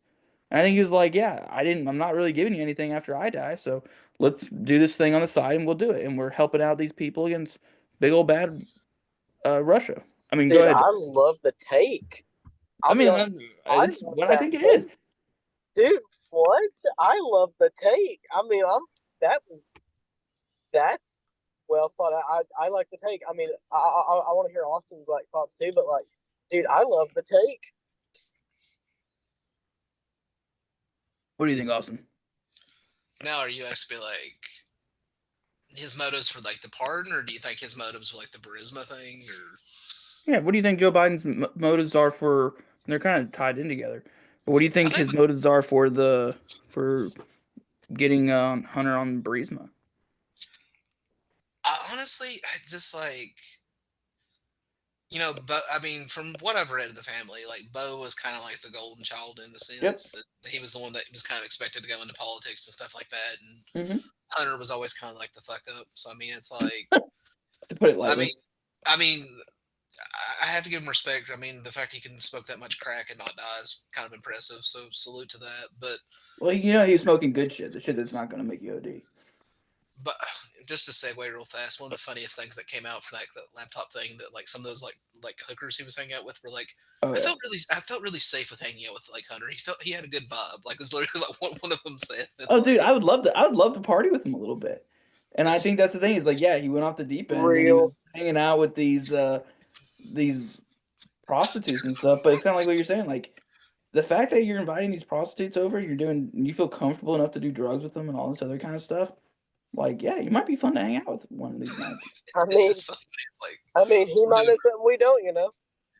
And I think he was like, "Yeah, I'm not really giving you anything after I die, so let's do this thing on the side and we'll do it. And we're helping out these people against big old bad Russia." I mean, go Dude, ahead. I love the take. I I'll be mean, honest, I it's love what I that think it take. is. Dude, what? I love the take. I mean, that was that's well thought. I like the take. I mean, I want to hear Austin's like thoughts too, but like, dude, I love the take. What do you think, Austin? now are you actually like his motives for like the pardon, or do you think his motives were like the Burisma thing, or Yeah, what do you think Joe Biden's motives are for? They're kind of tied in together. But what do you I think think his motives are for getting Hunter on Burisma? honestly, I just like, but I mean, from what I've read of the family, like Bo was kind of like the golden child in the Yep. sense that he was the one that was kind of expected to go into politics and stuff like that, and Hmm. Hunter was always kind of like the fuck up. So I mean, it's like, To put it I mean, lightly. I mean, I have to give him respect. I mean, the fact he can smoke that much crack and not die is kind of impressive. So salute to that. Well, he's smoking good shit. The shit that's not going to make you OD. But just to segue real fast, one of the funniest things that came out from that laptop thing that like some of those like hookers he was hanging out with were like, Oh yeah. I felt really safe with hanging out with like Hunter. He had a good vibe. Like it was literally like what one of them said. It's Oh, dude, like I would love to party with him a little bit. And I think it's that's the thing is like, yeah, he went off the deep end and he was Real. hanging out with these prostitutes and stuff. But it's kind of like what you're saying, like the fact that you're inviting these prostitutes over, you feel comfortable enough to do drugs with them and all this other kind of stuff. Like, yeah, you might be fun to hang out with one of these nights. I it's mean, just funny. It's like he we're might doing know something we don't, you know.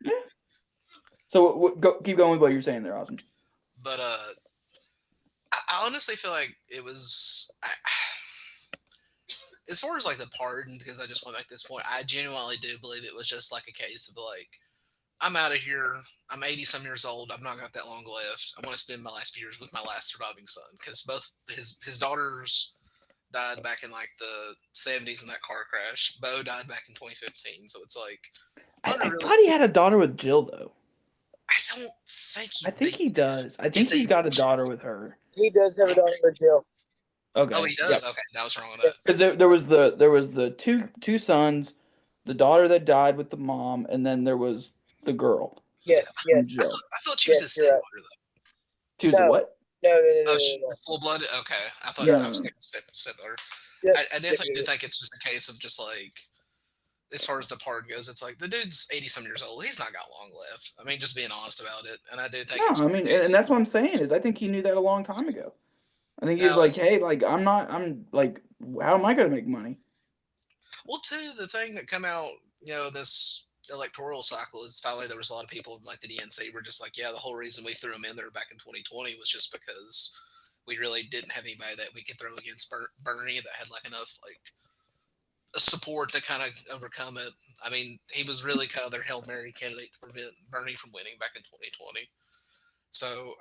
Yeah. So keep going with what you're saying there, Austin. but I honestly feel like it was as far as like the pardon, because I just went back to this point, I genuinely do believe it was just like a case of like, I'm out of here. I'm 80 some years old. I've not got that long left. I want to spend my last few years with my last surviving son because both his daughters died back in like the 70s in that car crash. Bo died back in 2015. So it's like Hunter I really. thought he had a daughter with Jill though. I don't think I think they he does. I if think they. he's got a daughter with her. He does have a daughter with Jill. Oh, Okay. he does. Yep. Okay, that was wrong on Yeah. that. Because there was the two sons, the daughter that died with the mom, and then there was the girl Yes, from yes, Jill. I thought she was yes. his You're right. stepdaughter though. Choose the No, what? no, no, no, no, Oh, no, she no. full blooded. Okay, I thought No, Yep, I no, was no. thinking stepdaughter. yep, I yep, definitely do yep. think it's just a case of just like as far as the part goes, it's like the dude's 80 some years old. He's not got long left. I mean, just being honest about it. And I do think No, it's I a mean, and case. that's what I'm saying is I think he knew that a long time ago. I think he was Now, like, hey, like I'm like, how am I gonna make money? well, too, the thing that come out, this electoral cycle is finally there was a lot of people like the DNC were just like, yeah, the whole reason we threw him in there back in 2020 was just because we really didn't have anybody that we could throw against Bernie that had like enough like support to kind of overcome it. I mean, he was really kind of their Hail Mary candidate to prevent Bernie from winning back in 2020. So,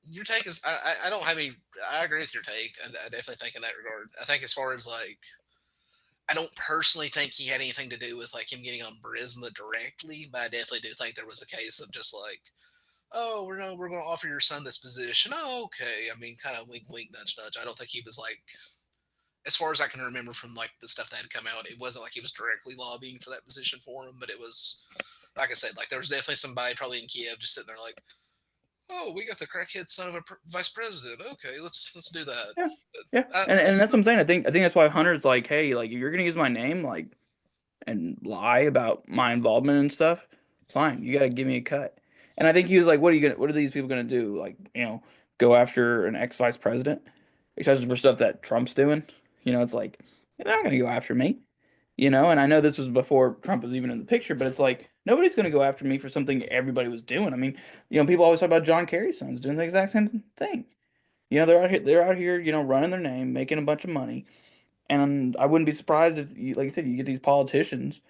your take is I don't have any. I agree with your take. I definitely think in that regard. I think as far as like I don't personally think he had anything to do with like him getting on Burisma directly, but I definitely do think there was a case of just like, oh, we're going to offer your son this position. Oh, okay. I mean, kind of wink, wink, nudge, nudge. I don't think he was like, as far as I can remember from like the stuff that had come out, it wasn't like he was directly lobbying for that position for him, but it was, like I said, like there was definitely somebody probably in Kiev just sitting there like, oh, we got the crackhead son of a vice president. Okay, let's do that. Yeah, But yeah, and that's what I'm saying. I think that's why Hunter's like, hey, like if you're gonna use my name, like and lie about my involvement and stuff, fine, you gotta give me a cut. And I think he was like, what are these people gonna do? Like, go after an ex vice president, especially for stuff that Trump's doing. It's like they're not gonna go after me. And I know this was before Trump was even in the picture, but it's like nobody's gonna go after me for something everybody was doing. I mean, people always talk about John Kerry's sons doing the exact same thing. They're out here, running their name, making a bunch of money. And I wouldn't be surprised if, like I said, you get these politicians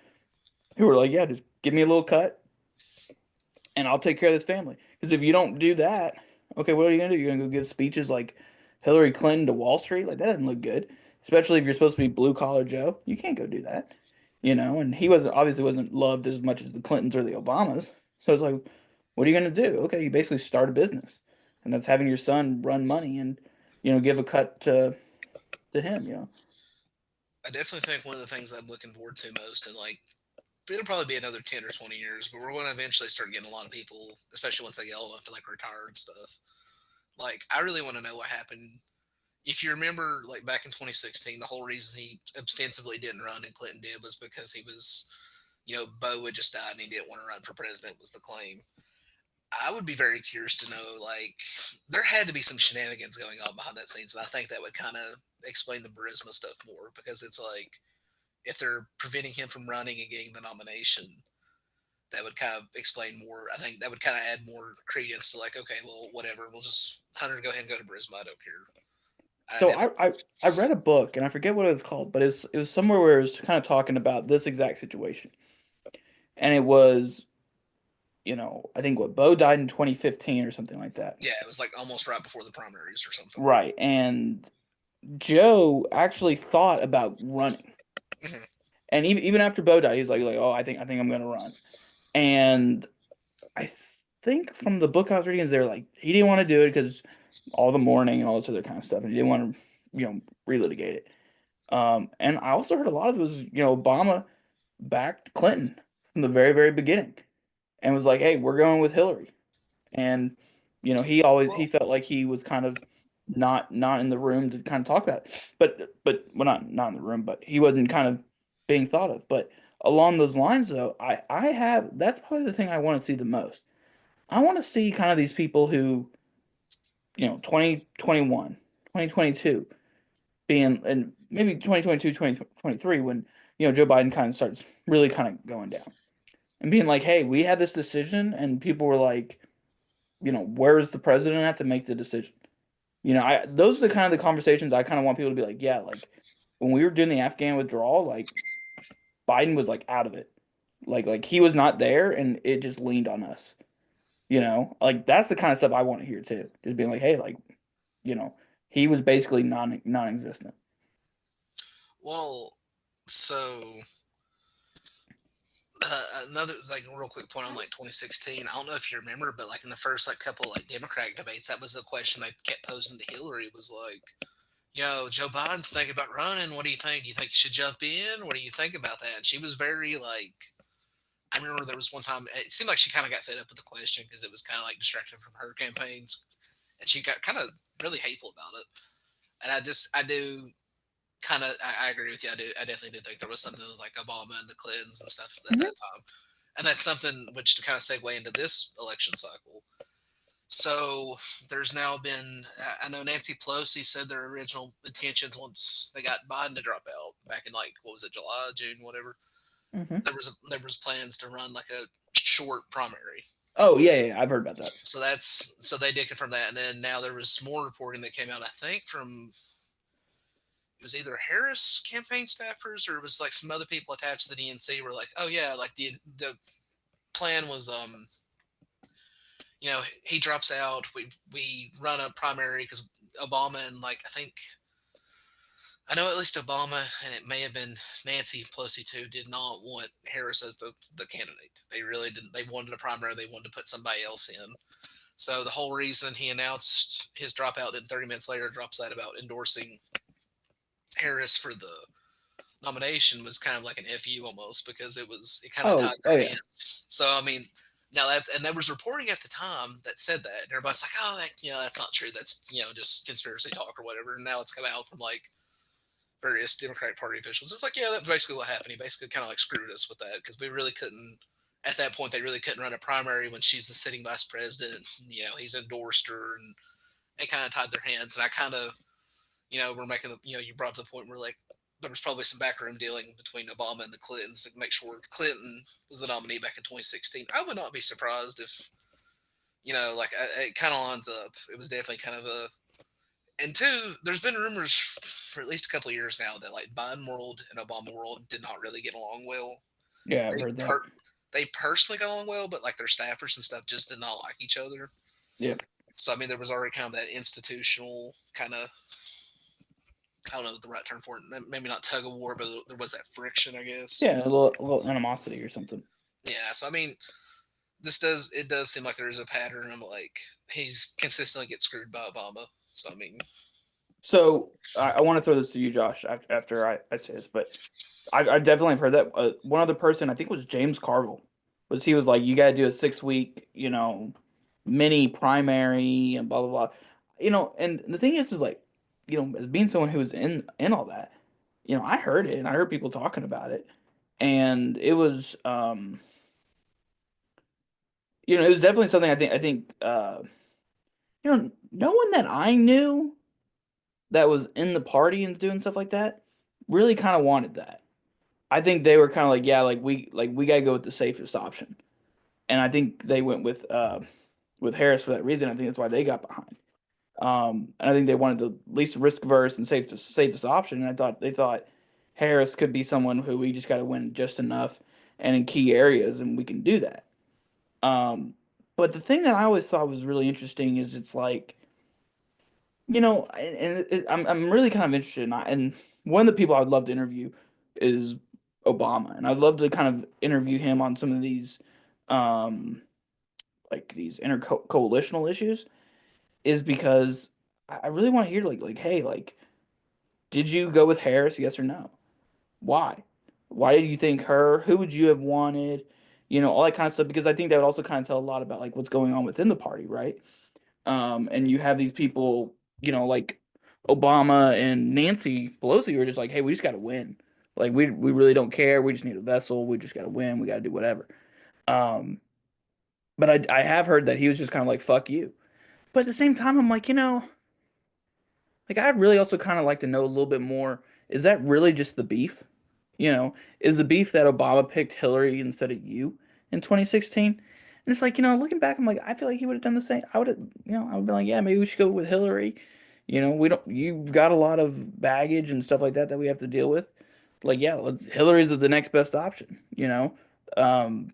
who are like, yeah, just give me a little cut and I'll take care of this family. Because if you don't do that, okay, what are you gonna do? You're gonna go give speeches like Hillary Clinton to Wall Street? Like that doesn't look good. Especially if you're supposed to be blue collar Joe. You can't go do that. And he obviously wasn't loved as much as the Clintons or the Obamas. So it's like, what are you gonna do? Okay, you basically start a business. And that's having your son run money and, give a cut to him. I definitely think one of the things I'm looking forward to most, and like it'll probably be another 10 or 20 years, but we're going to eventually start getting a lot of people, especially once they get old enough to like retire and stuff. Like, I really want to know what happened. If you remember, like back in 2016, the whole reason he ostensibly didn't run and Clinton did was because he was, Bo had just died and he didn't want to run for president, was the claim. I would be very curious to know, like, there had to be some shenanigans going on behind that scenes, and I think that would kind of explain the Burisma stuff more because it's like if they're preventing him from running and getting the nomination, that would kind of explain more. I think that would kind of add more credence to like, okay, well, whatever, we'll just Hunter go ahead and go to Burisma. I don't care. I So never. I read a book and I forget what it was called, but it was somewhere where it was kind of talking about this exact situation. And it was, I think what Bo died in 2015 or something like that. Yeah, it was like almost right before the primaries or something. Right. And Joe actually thought about running. Mhm. And even after Bo died, he was like, oh, I think I'm gonna run. And I think from the book I was reading is they're like he didn't want to do it because all the mourning and all this other kind of stuff, and he didn't want to, relitigate it. And I also heard a lot of it was, Obama backed Clinton from the very, very beginning and was like, hey, we're going with Hillary. And, he Well, felt like he was kind of not in the room to kind of talk about it. But well, not in the room, but he wasn't kind of being thought of. But along those lines though, I have that's probably the thing I want to see the most. I want to see kind of these people who, 2021, 2022 being, and maybe 2022, 2023 when, Joe Biden kind of starts really kind of going down and being like, hey, we had this decision, and people were like, where's the president at to make the decision? I those are the kind of the conversations I kind of want people to be like, yeah, like when we were doing the Afghan withdrawal, like Biden was like out of it. Like he was not there and it just leaned on us. Like that's the kind of stuff I want to hear too. Just being like, hey, like, you know, he was basically non-existent. well, so another like real quick point on like 2016. I don't know if you remember, but like in the first like couple like Democratic debates, that was the question they kept posing to Hillary was like, Joe Biden's thinking about running. What do you think? Do you think he should jump in? What do you think about that? And she was very like, I remember there was one time it seemed like she kind of got fed up with the question because it was kind of like distracting from her campaigns, and she got kind of really hateful about it. And I do kind of, I agree with you. I definitely do think there was something with like Obama and the Clintons and stuff at Hmm. that time, and that's something which to kind of segue into this election cycle. So there's now been, I know Nancy Pelosi said their original intentions once they got Biden to drop out back in like what was it, July, June, whatever. Hmm. There was plans to run like a short primary. Oh yeah, yeah, I've heard about that. So they did confirm that, and then now there was more reporting that came out. I think from it was either Harris campaign staffers or it was like some other people attached to the DNC were like, oh yeah, like the plan was he drops out. We run a primary because Obama and like I know at least Obama and it may have been Nancy Pelosi too did not want Harris as the candidate. They really didn't. They wanted a primary. They wanted to put somebody else in. So the whole reason he announced his dropout, then 30 minutes later drops that about endorsing Harris for the nomination was kind of like an fu almost because it kind of tied Oh, oh their yeah. hands. So I mean, now that's and there was reporting at the time that said that and everybody's like, oh, that's not true. That's just conspiracy talk or whatever. And now it's come out from like various Democratic Party officials. It's like, yeah, that's basically what happened. He basically kind of like screwed us with that because we really couldn't. At that point, they really couldn't run a primary when she's the sitting vice president. He's endorsed her, and they kind of tied their hands. And I kind of, we're making the, you brought up the point where like there was probably some backroom dealing between Obama and the Clintons to make sure Clinton was the nominee back in 2016. I would not be surprised if, like it kind of lines up. It was definitely kind of a, and two, there's been rumors for at least a couple of years now that like Biden world and Obama world did not really get along well. Yeah, I've They heard that. per- they personally got along well, but like their staffers and stuff just did not like each other. Yeah. So I mean, there was already kind of that institutional kind of, I don't know the right term for it. Maybe not tug of war, but there was that friction, I guess. Yeah, a little animosity or something. Yeah. So I mean, it does seem like there is a pattern of like he's consistently gets screwed by Obama. So I mean, So I want to throw this to you, Josh, after I say this, but I definitely have heard that. One other person, I think, was James Carville, he was like, you got to do a 6 week, mini primary and blah blah blah, And the thing is like, as being someone who was in all that, I heard it and I heard people talking about it, and it was, it was definitely something no one that I knew that was in the party and doing stuff like that really kind of wanted that. I think they were kind of like, yeah, like we gotta go with the safest option, and I think they went with Harris for that reason. I think that's why they got behind. And I think they wanted the least risk averse and safest option. And they thought Harris could be someone who we just got to win just enough and in key areas, and we can do that. Um, but the thing that I always thought was really interesting is it's like, I'm really kind of interested in, and one of the people I'd love to interview is Obama, and I'd love to kind of interview him on some of these, um, like these coalitional issues, is because I really want to hear hey, did you go with Harris, yes or no? Why? Why do you think her? Who would you have wanted? All that kind of stuff, because I think that would also kind of tell a lot about like what's going on within the party, right? And you have these people, like Obama and Nancy Pelosi, who are just like, hey, we just got to win. Like we really don't care. We just need a vessel. We just got to win. We got to do whatever. Um, but I have heard that he was just kind of like, fuck you. But at the same time, I'm like, like I'd really also kind of like to know a little bit more. Is that really just the beef? Is the beef that Obama picked Hillary instead of you in 2016? And it's like, looking back, I'm like, I feel like he would have done the same. I would have, I would be like, yeah, maybe we should go with Hillary. We don't, you've got a lot of baggage and stuff like that we have to deal with. Like, yeah, Hillary's the next best option. Um,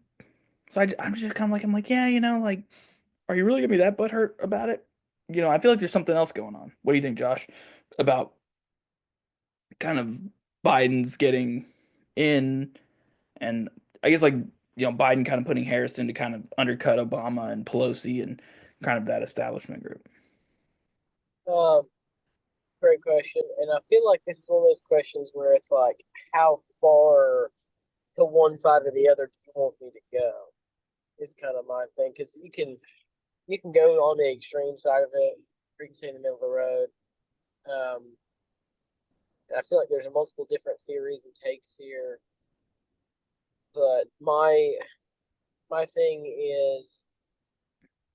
so I'm just kind of like, I'm like, yeah, like, are you really gonna be that butthurt about it? I feel like there's something else going on. What do you think, Josh, about kind of Biden's getting in, and I guess like Biden kind of putting Harrison to kind of undercut Obama and Pelosi and kind of that establishment group. Um, Great question, and I feel like this is one of those questions where it's like, how far to one side or the other do you want me to go? Is kind of my thing, because you can go on the extreme side of it, or you can stay in the middle of the road. Um, I feel like there's multiple different theories and takes here, but my thing is,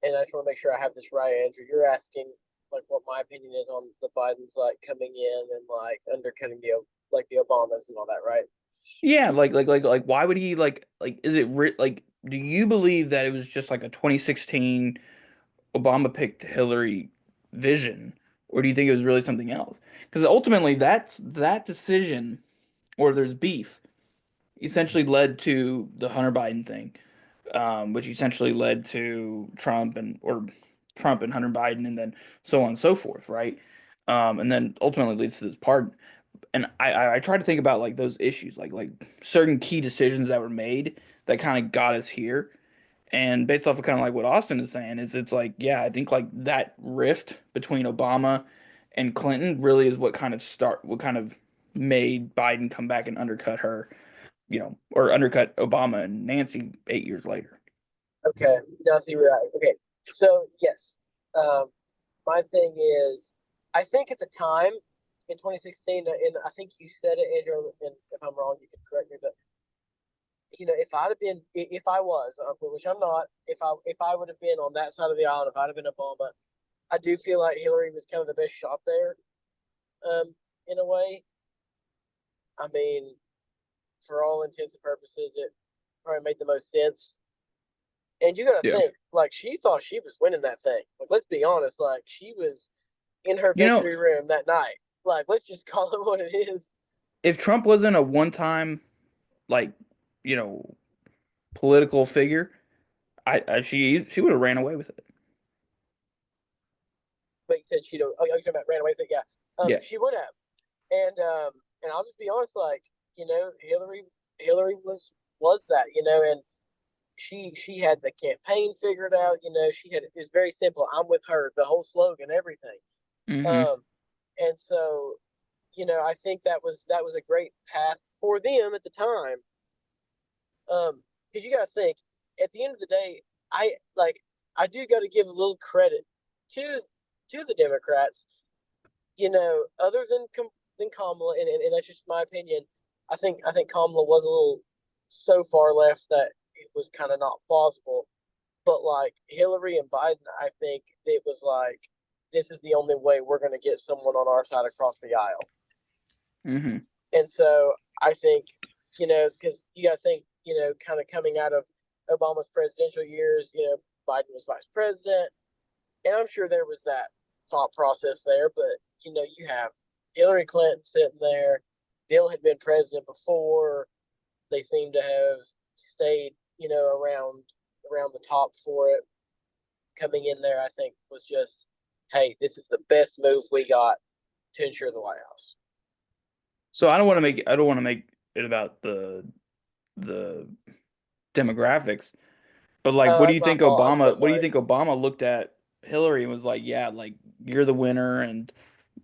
and I just want to make sure I have this right, Andrew. You're asking like what my opinion is on the Bidens like coming in and like undercutting the Obamas and all that, right? Yeah, why would he is it like do you believe that it was just like a 2016 Obama picked Hillary vision, or do you think it was really something else? Because ultimately that decision, or there's beef, essentially led to the Hunter Biden thing, which essentially led to Trump and Hunter Biden, and then so on and so forth, right? And then ultimately leads to this pardon. And I try to think about like those issues, like certain key decisions that were made that kind of got us here. And based off of kind of like what Austin is saying, it's like, yeah, I think like that rift between Obama and Clinton really is what kind of made Biden come back and undercut her, or undercut Obama and Nancy 8 years later. Okay, now see where okay. So yes, um, my thing is, I think at the time in 2016, and I think you said it, Andrew, and if I'm wrong, you can correct me, but if I'd have been, if I was, which I'm not, if I would have been on that side of the aisle, if I'd have been Obama, I do feel like Hillary was kind of the best shot there, in a way. I mean, for all intents and purposes, it probably made the most sense. And you got to Yeah. think, like, she thought she was winning that thing. Like, let's be honest, like, she was in her You know, victory room that night. Like, let's just call it what it is. if Trump wasn't a one-time like, you know, political figure, she would have ran away with it. But you said she don't. Oh, you're talking about ran away. But yeah, Yeah. she would have. And I'll just be honest, like, Hillary was that, and she had the campaign figured out. She had it's very simple. I'm with her. The whole slogan, everything. Hmm. Um, and so, I think that was a great path for them at the time. Because you got to think, at the end of the day, I like I do got to give a little credit to the Democrats. Other than Kamala, and that's just my opinion. I think Kamala was a little so far left that it was kind of not plausible. But like Hillary and Biden, I think it was like this is the only way we're going to get someone on our side across the aisle. Hmm. And so I think, because you got to think, kind of coming out of Obama's presidential years, Biden was vice president, and I'm sure there was that. thought process there, but you have Hillary Clinton sitting there. Bill had been president before. They seem to have stayed, around the top for it. Coming in there, I think was just, hey, this is the best move we got to ensure the White House. So I don't want to make it about the demographics, but like, what do That's you my think fault. I'm so Obama? What do you sorry. think Obama looked at Hillary and was like, yeah, like you're the winner and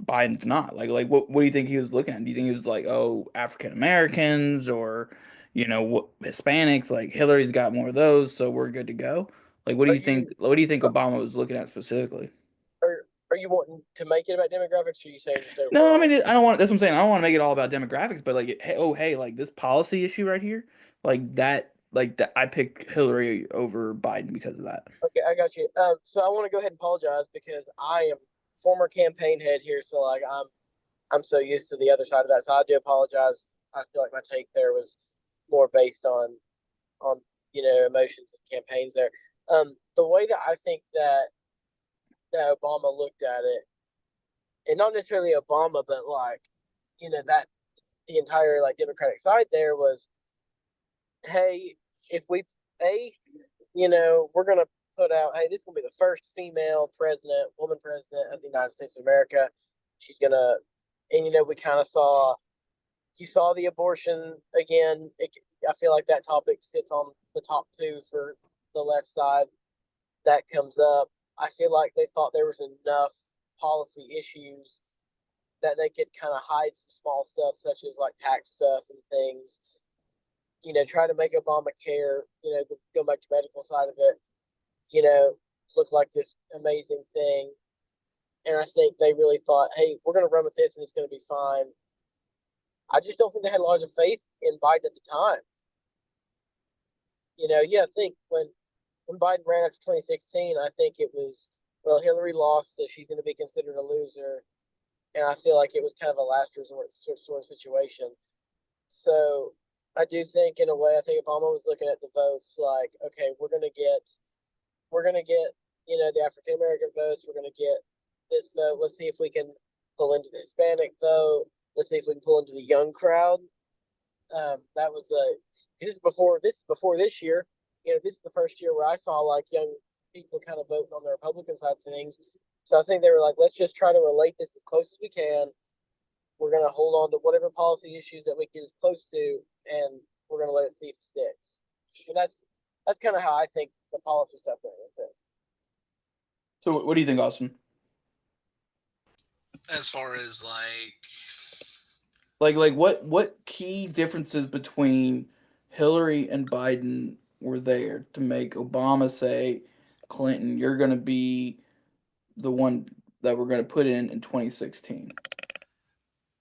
Biden's not? What do you think he was looking at? Do you think he was like, oh, African Americans or what Hispanics? Like Hillary's got more of those, so we're good to go. Like, what do Are you think? you What do you think Obama was looking at specifically? are you wanting to make it about demographics, or are you saying just No, I overall? mean, I don't want. That's what I'm saying. I don't want to make it all about demographics, but like, hey, oh, hey, like this policy issue right here, like that. I picked Hillary over Biden because of that. Okay, I got you. So I want to go ahead and apologize because I am former campaign head here, so like I'm so used to the other side of that. So I do apologize. I feel like my take there was more based on emotions and campaigns there. The way that I think that Obama looked at it, and not necessarily Obama, but like that the entire like Democratic side there was, hey, if we a we're gonna put out, hey, this is gonna be the first female president, woman president of the United States of America. She's gonna, and we kind of saw, you saw the abortion again. I feel like that topic sits on the top two for the left side. That comes up. I feel like they thought there was enough policy issues that they could kind of hide some small stuff, such as like tax stuff and things. Try to make Obamacare, go back to medical side of it, look like this amazing thing. And I think they really thought, hey, we're going to run with this and it's going to be fine. I just don't think they had a lot of faith in Biden at the time. I think when Biden ran after 2016, I think it was, well, Hillary lost, so she's going to be considered a loser. And I feel like it was kind of a last resort sort of situation. So I do think, in a way, I think Obama was looking at the votes like, okay, we're gonna get, the African American votes. We're gonna get this vote. Let's see if we can pull into the Hispanic vote. Let's see if we can pull into the young crowd. That was this is before this year. This is the first year where I saw like young people kind of voting on the Republican side of things. So I think they were like, let's just try to relate this as close as we can. We're going to hold on to whatever policy issues that we get as close to, and we're going to let it see if it sticks. And that's kind of how I think the policy stuff went with it. So, what do you think, Austin? As far as Like what key differences between Hillary and Biden were there to make Obama say, Clinton, you're going to be the one that we're going to put in 2016?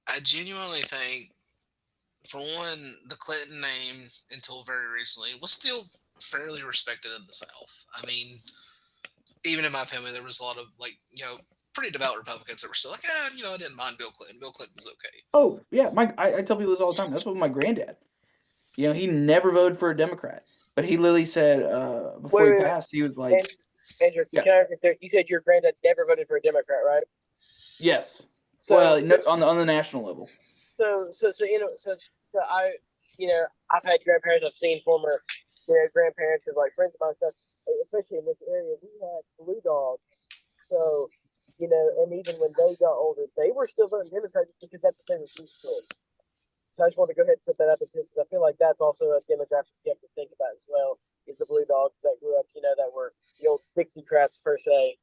I genuinely think, for one, the Clinton name until very recently was still fairly respected in the South. I mean, even in my family, there was a lot of pretty devout Republicans that were still like, I didn't mind Bill Clinton. Bill Clinton was okay. Oh, yeah, I tell people this all the time. That's what my granddad. He never voted for a Democrat, but he literally said before he Wait, passed, he was like, Andrew, yeah, you said your granddad never voted for a Democrat, right? yes. So, Well, no, on the national level. so I, I've had grandparents. I've seen former, grandparents of like friends of mine stuff. Especially in this area, we had blue dogs. So, and even when they got older, they were still voting Democrat because that's what they were used to. So I just want to go ahead and put that up because I feel like that's also a demographic you have to think about as well. Is the blue dogs that grew up, that were the old Dixiecrats per se.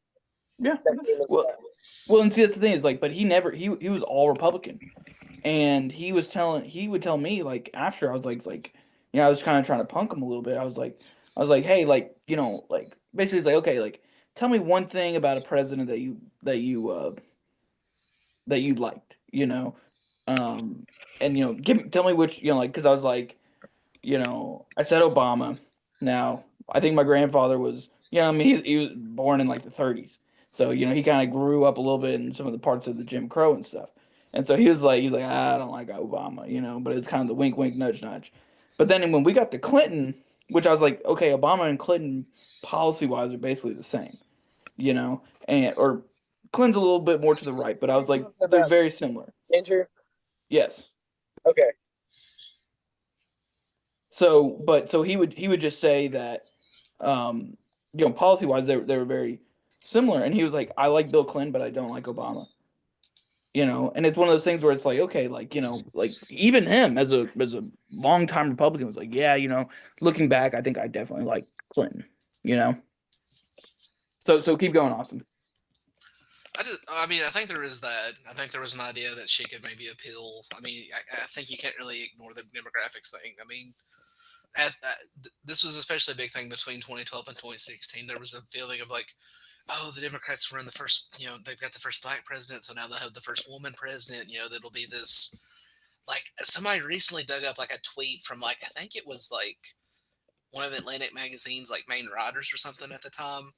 Yeah. Well, and see, that's the thing is like, but he was all Republican, and he would tell me like after I was like, I was kind of trying to punk him a little bit. I was like, hey, like like basically like, okay, like tell me one thing about a president that you liked, and tell me which like because I was like, I said Obama. Now I think my grandfather was I mean he was born in like the 30s, so he kind of grew up a little bit in some of the parts of the Jim Crow and stuff, and so he's like I don't like Obama, but it's kind of the wink wink nudge nudge. But then when we got to Clinton, which I was like, okay, Obama and Clinton policy wise are basically the same, and or Clinton's a little bit more to the right, but I was like, they're About very similar. Andrew. Yes. Okay. So he would just say that, policy wise, they were very similar, and he was like, I like Bill Clinton, but I don't like Obama. And it's one of those things where it's like, okay, like, like even him as a longtime Republican was like, yeah, looking back, I think I definitely like Clinton. So keep going, Austin. I mean, I think there is that. I think there was an idea that she could maybe appeal. I mean, I think you can't really ignore the demographics thing. I mean, this was especially a big thing between 2012 and 2016. There was a feeling of like, oh, the Democrats were in the first, they've got the first black president, so now they'll have the first woman president. That'll be this. Like, somebody recently dug up like a tweet from like, I think it was like one of Atlantic Magazine's like main writers or something at the time,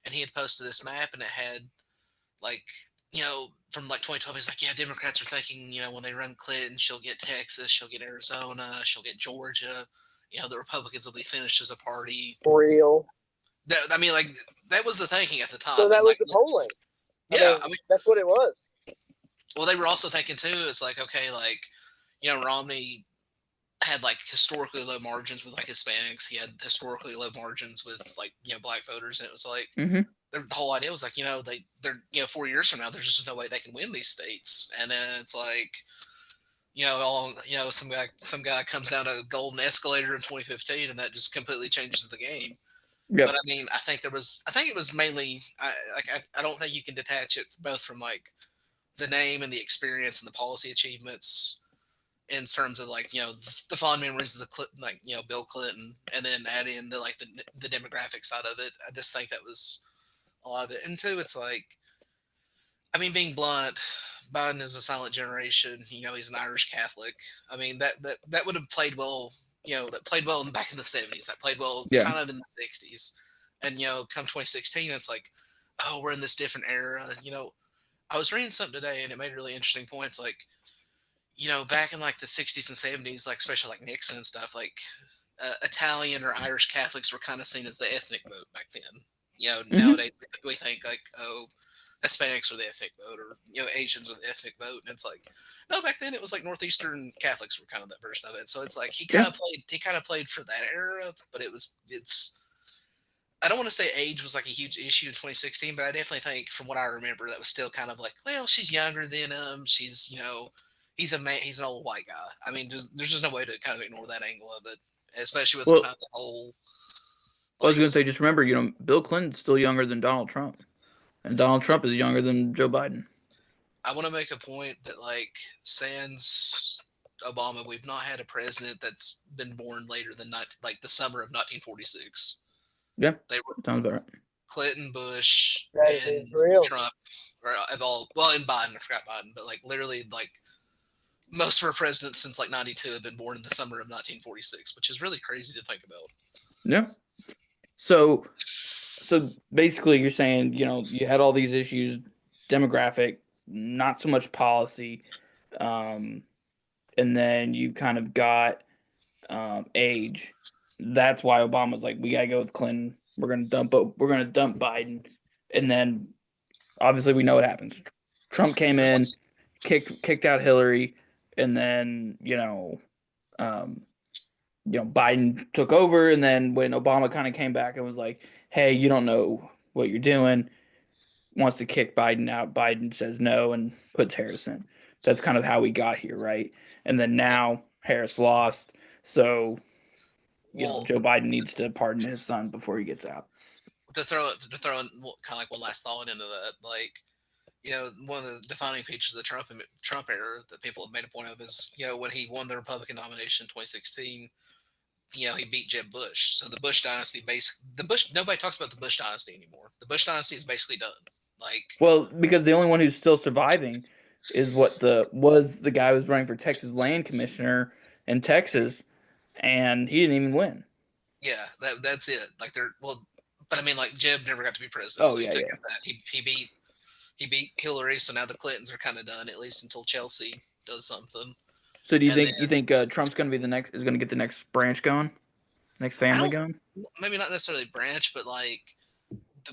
and he had posted this map and it had like, from like 2012, he's like, yeah, Democrats are thinking, when they run Clinton, she'll get Texas, she'll get Arizona, she'll get Georgia. The Republicans will be finished as a party. For real. I mean, like, that was the thinking at the time. So that and, was like, the polling. Yeah, I mean, that's what it was. well, they were also thinking too. It's like, okay, like, Romney had like historically low margins with like Hispanics. He had historically low margins with like black voters, and it was like Mm-hmm. the whole idea was like they're 4 years from now there's just no way they can win these states, and then it's like some guy comes down a golden escalator in 2015, and that just completely changes the game. Yep. But I mean, I think it was mainly I don't think you can detach it both from like the name and the experience and the policy achievements in terms of like the fond memories of Bill Clinton, and then add in the demographic side of it. I just think that was a lot of it. And two, it's like, I mean, being blunt, Biden is a silent generation. He's an Irish Catholic. I mean, that would have played well. That played well back in the 70s. That played well Yeah. kind of in the 60s. And come 2016, it's like, oh, we're in this different era. I was reading something today, and it made really interesting points. Like, back in like the 60s and 70s, like especially like Nixon and stuff, like Italian or Irish Catholics were kind of seen as the ethnic vote back then. Nowadays we think like, oh, Hispanics are the ethnic vote, or Asians are the ethnic vote, and it's like, no, back then it was like Northeastern Catholics were kind of that version of it. So it's like he kind of played for that era, but it's. I don't want to say age was like a huge issue in 2016, but I definitely think, from what I remember, that was still kind of like, well, she's younger than him. She's he's a man. He's an old white guy. I mean, there's just no way to kind of ignore that angle of it, especially with Well, kind of the whole. I was going to say, just remember, Bill Clinton's still younger than Donald Trump, and Donald Trump is younger than Joe Biden. I want to make a point that, like, sans Obama, we've not had a president that's been born later than like the summer of 1946. Yeah, they were sounds about right. Clinton, Bush, That and is real. Trump, or and Biden. I forgot Biden, but like literally, like most of our presidents since like 92 have been born in the summer of 1946, which is really crazy to think about. Yeah. So basically you're saying, you had all these issues, demographic, not so much policy, and then you kind of got age. That's why Obama's like, we gotta go with Clinton. We're gonna dump Biden, and then obviously we know what happens. Trump came in, kicked out Hillary, and then Biden took over, and then when Obama kind of came back and was like, hey, you don't know what you're doing, wants to kick Biden out, Biden says no and puts Harris in. That's kind of how we got here, right? And then now Harris lost, so Joe Biden needs to pardon his son before he gets out. To throw in kind of like one last thought into that, like, one of the defining features of the Trump era that people have made a point of is, when he won the Republican nomination in 2016, he beat Jeb Bush. So the Bush dynasty, nobody talks about the Bush dynasty anymore. The Bush dynasty is basically done. Like, well, because the only one who's still surviving is the guy who was running for Texas land commissioner in Texas, and he didn't even win. Yeah, that's it. Like, but I mean, like, Jeb never got to be president. Oh, so yeah. That. He beat Hillary, so now the Clintons are kind of done, at least until Chelsea does something. So do you think Trump's going to be is going to get the next branch going, next family going? Maybe not necessarily branch, but like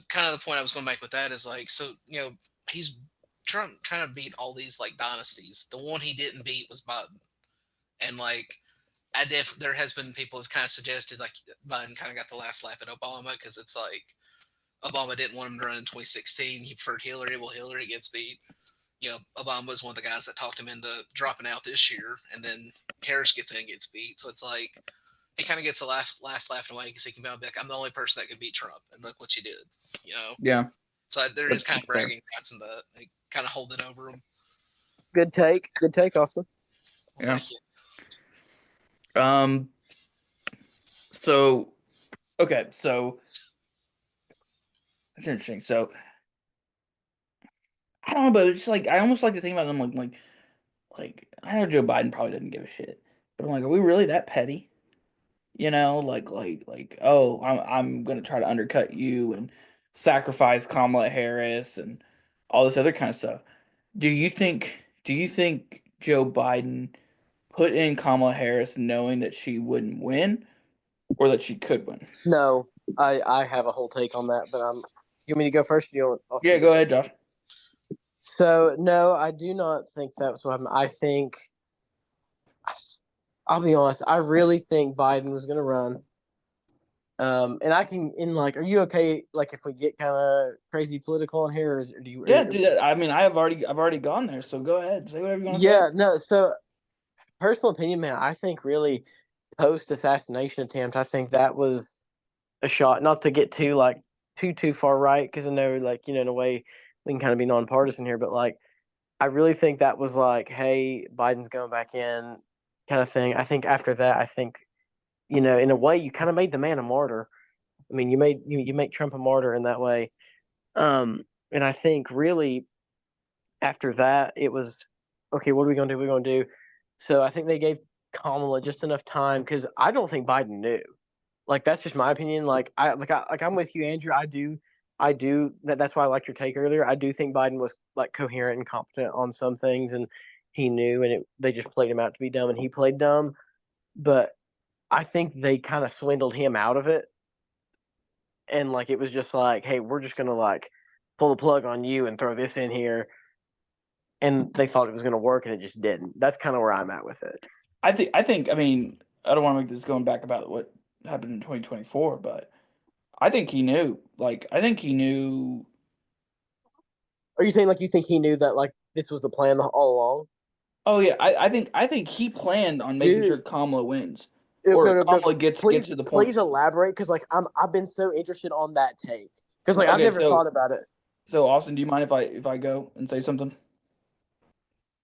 kind of the point I was going to make with that is like, so Trump kind of beat all these like dynasties. The one he didn't beat was Biden, and like there has been people who've kind of suggested like Biden kind of got the last laugh at Obama because it's like Obama didn't want him to run in 2016. He preferred Hillary. Well, Hillary gets beat. Obama was one of the guys that talked him into dropping out this year, and then Harris gets in, gets beat. So it's like he kind of gets the last laughing away because he can be like, I'm the only person that can beat Trump, and look what you did. Yeah, So there is kind of fair. bragging rights in the they kind of hold it over him. Good take, Austin. Well, Yeah. thank you. So, okay, so that's interesting. So, I don't know, but it's like I almost like to think about them like I know Joe Biden probably doesn't give a shit, but I'm like, are we really that petty? Oh, I'm gonna try to undercut you and sacrifice Kamala Harris and all this other kind of stuff. Do you think Joe Biden put in Kamala Harris knowing that she wouldn't win or that she could win? No, I have a whole take on that, but you want me to go first? Or you want Yeah, Austin go ahead, Josh. So no, I do not think that's what happened. I think I'll be honest. I really think Biden was going to run. And I can in like, are you okay? Like, if we get kind of crazy political in here, or do you? Yeah, do that. I mean, I've already gone there, so go ahead. Say whatever you want to say. Yeah, no. So personal opinion, man. I think really post assassination attempt. I think that was a shot. Not to get too like too far right, because I know like in a way we can kind of be nonpartisan here, but like I really think that was like, hey, Biden's going back in, kind of thing. I think after that, I think in a way, you kind of made the man a martyr. I mean, you make Trump a martyr in that way. And I think really after that, it was okay. What are we going to do? We're going to do. So I think they gave Kamala just enough time because I don't think Biden knew. Like that's just my opinion. I'm with you, Andrew. I do that's why I liked your take earlier. I do think Biden was like coherent and competent on some things, and he knew, and they just played him out to be dumb, and he played dumb. But I think they kind of swindled him out of it, and like it was just like, hey, we're just gonna like pull the plug on you and throw this in here, and they thought it was gonna work, and it just didn't. That's kind of where I'm at with it. I mean, I don't want to make this going back about what happened in 2024, but I think he knew. Like, I think he knew. Are you saying like you think he knew that like this was the plan all along? Oh yeah, I think he planned on making Dude, sure Kamala wins no, or no. Kamala gets Please, to the point. please elaborate because like I've been so interested on that take because like I've Okay, never so thought about it. so Austin, do you mind if I go and say something,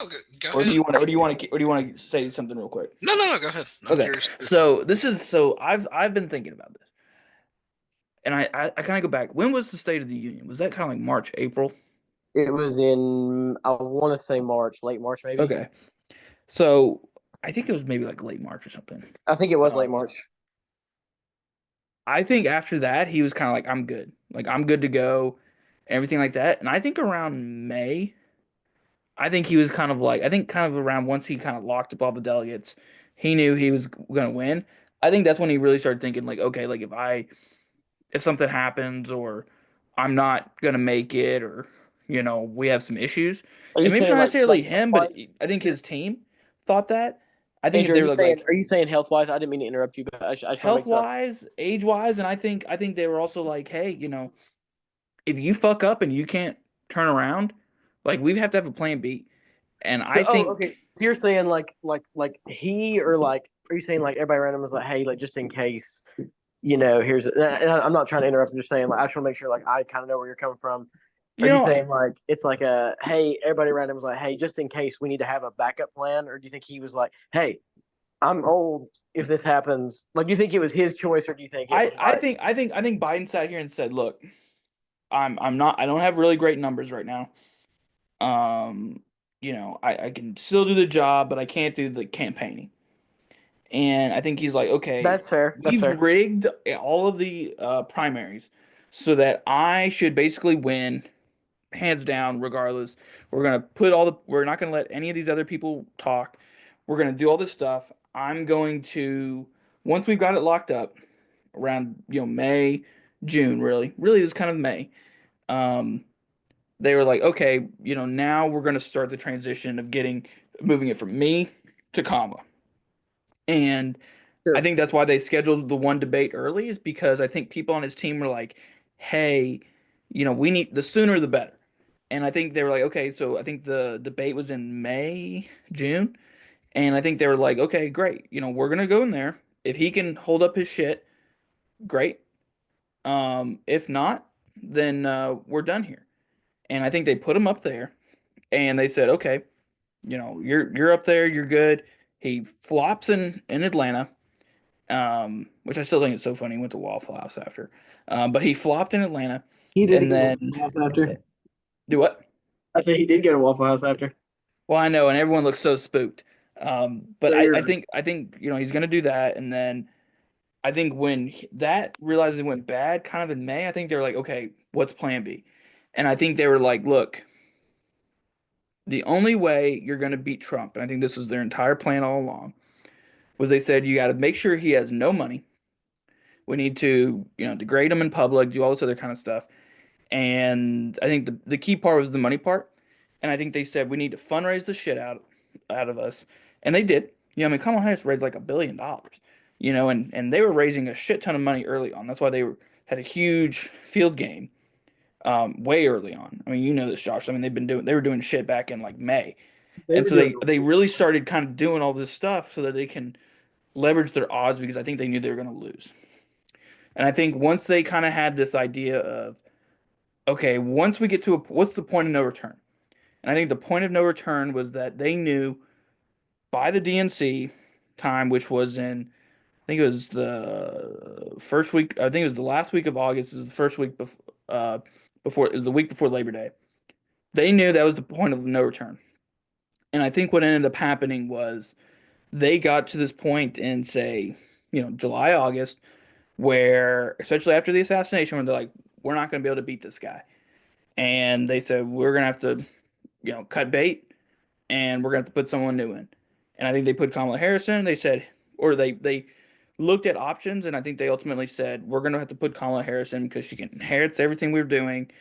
Okay, go or do ahead. you want to say something real quick? No. Go ahead. I'm Okay, curious. so I've been thinking about this, and I kind of go back. When was the State of the Union? Was that kind of like March, April? It was in I want to say March, late March maybe. Okay, so I think it was maybe like late March or something. I think it was Uh, late March. I think after that he was kind of like I'm good to go, everything like that. And I think around May, I think he was kind of like I think kind of around once he kind of locked up all the delegates, he knew he was gonna win. I think that's when he really started thinking like, okay, like if something happens or I'm not gonna make it or we have some issues, Are you and maybe saying not like necessarily health him, but wise? I think his team thought that. I think that Andrew, they were are you saying health wise? I didn't mean to interrupt you, but I just want to health make sure. wise, age wise, and I think they were also like, hey, if you fuck up and you can't turn around, like we have to have a plan B. And So, I okay. think So you're saying like he or like are you saying like everybody around him was like, hey, like just in case, here's and I'm not trying to interrupt. I'm just saying like I just want to make sure like I kind of know where you're coming from. Are you you know saying like it's like a hey, everybody around him was like, hey, just in case we need to have a backup plan, or do you think he was like, hey, I'm old if this happens? Like, do you think it was his choice, or do you think it I was I Biden? think I think I think Biden sat here and said, look, I don't have really great numbers right now. I can still do the job, but I can't do the campaigning. And I think he's like, okay, That's fair. That's we've fair. rigged all of the primaries so that I should basically win hands down, regardless. We're not gonna let any of these other people talk. We're gonna do all this stuff. I'm going to once we've got it locked up around May, June, really. Really it was kind of May. Um, they were like, okay, now we're going to start the transition of moving it from me to Kamala. And I Sure. think that's why they scheduled the one debate early, is because I think people on his team were like, hey, we need the sooner the better. And I think they were like, okay, so I think the debate was in May, June. And I think they were like, okay, great. We're gonna go in there. If he can hold up his shit, great. If not, then we're done here. And I think they put him up there, and they said, okay, you're up there, you're good. He flops in Atlanta, which I still think it's so funny. He went to Waffle House after, but he flopped in Atlanta, He did and go to then Waffle House after. do what? I said he did go to Waffle House after. Well, I know, and everyone looks so spooked. But So I, you're I right. think I think he's gonna do that, and then I think when that realized it went bad, kind of in May, I think they were like, okay, what's Plan B? And I think they were like, look, the only way you're gonna beat Trump, and I think this was their entire plan all along, was they said you got to make sure he has no money. We need to, degrade him in public, do all this other kind of stuff. And I think the key part was the money part. And I think they said we need to fundraise the shit out of us. And they did. I mean, Kamala Harris raised like $1 billion, and they were raising a shit ton of money early on. That's why had a huge field game way early on. I mean, you know this, Josh. I mean, they were doing shit back in like May. They And were so doing they really started kind of doing all this stuff so that they can leverage their odds, because I think they knew they were going to lose. And I think once they kind of had this idea of, okay, once we get to what's the point of no return? And I think the point of no return was that they knew by the DNC time, which was I think it was the first week, I think it was the last week of August, it was the first week before, it was the week before Labor Day. They knew that was the point of no return. And I think what ended up happening was they got to this point in, say, July, August, where, especially after the assassination, where they're like, we're not going to be able to beat this guy. And they said, we're going to have to, cut bait, and we're going to have to put someone new in. And I think they put Kamala Harris in. They said, or they looked at options, and I think they ultimately said, we're going to have to put Kamala Harris in because she inherits everything we're doing,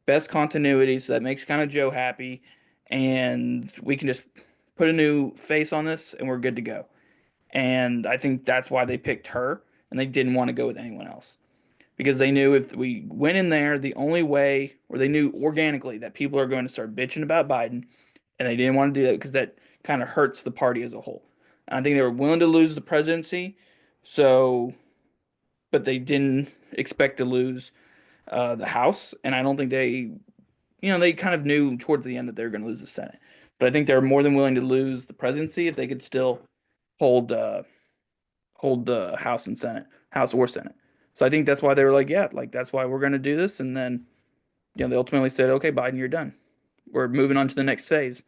best continuity, so that makes kind of Joe happy, and we can just put a new face on this, and we're good to go. And I think that's why they picked her, and they didn't want to go with anyone else, because they knew if we went in there, the only way, or they knew organically that people are going to start bitching about Biden, and they didn't want to do that because that kind of hurts the party as a whole. And I think they were willing to lose the presidency, so, but they didn't expect to lose the House, and I don't think they kind of knew towards the end that they were going to lose the Senate. But I think they were more than willing to lose the presidency if they could still hold hold the House and Senate, House or Senate. So I think that's why they were like, yeah, like that's why we're going to do this. And then, they ultimately said, okay, Biden, you're done. We're moving on to the next phase.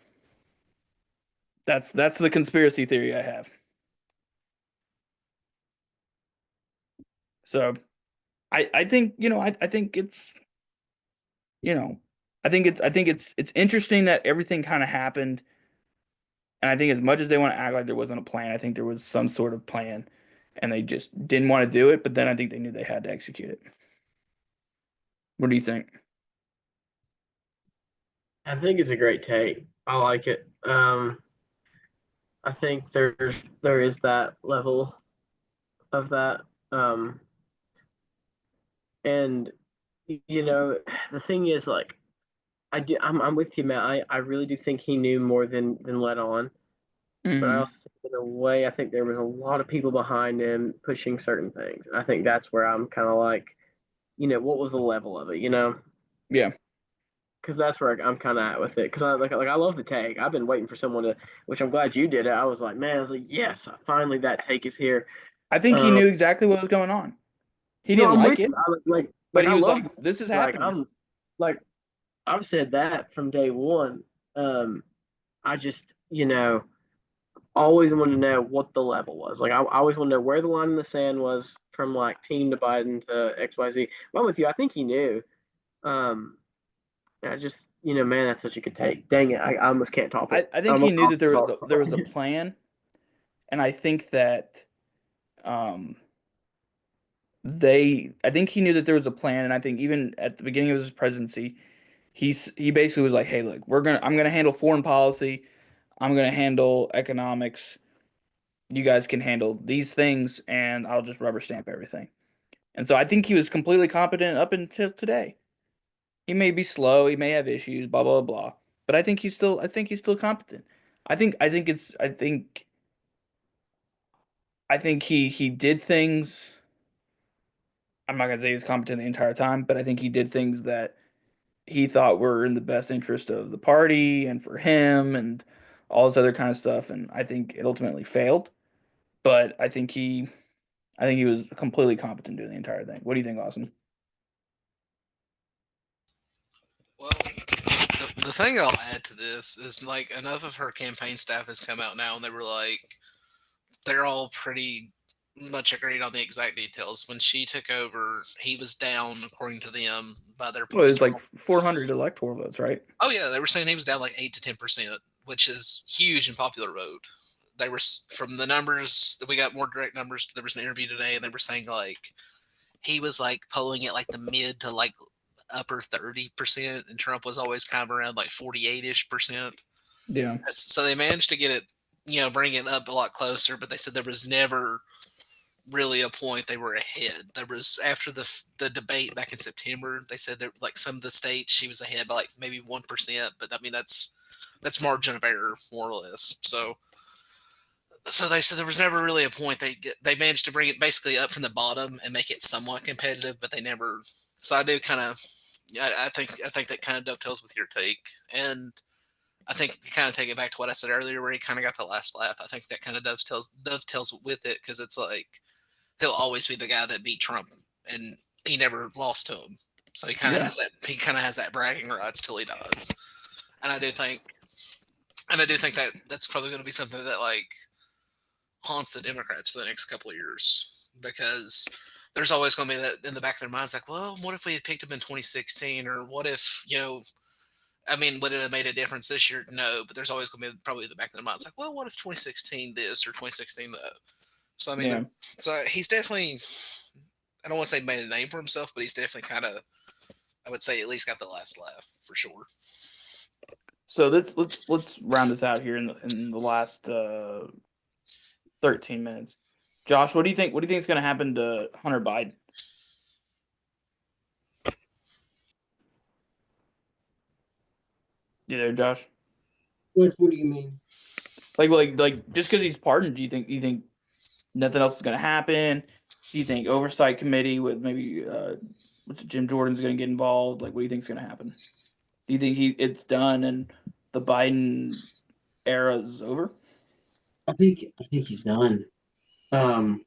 That's the conspiracy theory I have. So I think, I think it's, you know, I think it's interesting that everything kind of happened. And I think as much as they want to act like there wasn't a plan, I think there was some sort of plan, and they just didn't want to do it. But then I think they knew they had to execute it. What do you think? I think it's a great take. I like it. I think there is that level of that. And the thing is, like, I'm with you, Matt. I really do think he knew more than let on. But I Hmm. also think, in a way, I think there was a lot of people behind him pushing certain things. And I think that's where I'm kind of like, what was the level of it? Yeah. Because that's where I'm kind of at with it. Because I love the take. I've been waiting for someone to, which I'm glad you did it. I was like, man, I was like, yes, finally that take is here. I think he Um, knew exactly what was going on. He no, didn't I'm like with you. it, Like but he I was love like, this is like happening. I'm like I've said that from day one. I just always wanted to know what the level was. Like I always want to know where the line in the sand was from like team to Biden to XYZ. But I'm with you. I think he knew. Um, I just man, that's such a good take. Dang it, I almost can't top it. I I think he almost knew that lost the there was a top. plan, and I think that um I think he knew that there was a plan, and I think even at the beginning of his presidency, he basically was like, "Hey, look, I'm gonna handle foreign policy. I'm gonna handle economics. You guys can handle these things, and I'll just rubber stamp everything." And so I think he was completely competent up until today. He may be slow, he may have issues, blah blah blah, but I think he's still competent. I think he did things. I'm not gonna say he was competent the entire time, but I think he did things that he thought were in the best interest of the party and for him and all this other kind of stuff. And I think it ultimately failed. But I think he was completely competent doing the entire thing. What do you think, Austin? Well, the thing I'll add to this is like enough of her campaign staff has come out now, and they were like, they're all pretty much agreed on the exact details. When she took over, he was down, according to them, by their Well, it was like internal. 400 electoral votes, right? Oh yeah, they were saying he was down like 8 to 10%, which is huge in popular vote. They were from the numbers that we got more direct numbers. There was an interview today, and they were saying like he was like polling at like the mid to like upper 30%, and Trump was always kind of around like 48-ish%. Yeah. So they managed to get it, bring it up a lot closer. But they said there was never really a point they were ahead. There was after the debate back in September, they said that like some of the states she was ahead by like maybe 1%, but I mean that's margin of error more or less. So they said there was never really a point. They managed to bring it basically up from the bottom and make it somewhat competitive, but they never. So I do kind of, I think that kind of dovetails with your take, and I think you kind of take it back to what I said earlier, where he kind of got the last laugh. I think that kind of dovetails with it because it's like he'll always be the guy that beat Trump, and he never lost to him. So he kind of Yeah. has that. He kind of has that bragging rights till he does. And I do think, that that's probably going to be something that like haunts the Democrats for the next couple of years because there's always going to be that in the back of their minds, like, well, what if we had picked him in 2016, or what if I mean, would it have made a difference this year? No, but there's always going to be probably in the back of their minds, like, well, what if 2016 this or 2016 that? So I mean, Yeah. so he's definitely, I don't want to say made a name for himself, but he's definitely kind of, I would say, at least got the last laugh for sure. So let's round this out here in the last 13 minutes. Josh, what do you think? What do you think is going to happen to Hunter Biden? You there, Josh? What do you mean? Like just because he's pardoned, do you think nothing else is going to happen? Do you think oversight committee with maybe Jim Jordan's going to get involved? Like, what do you think is going to happen? Do you think it's done and the Biden era is over? I think he's done. Um,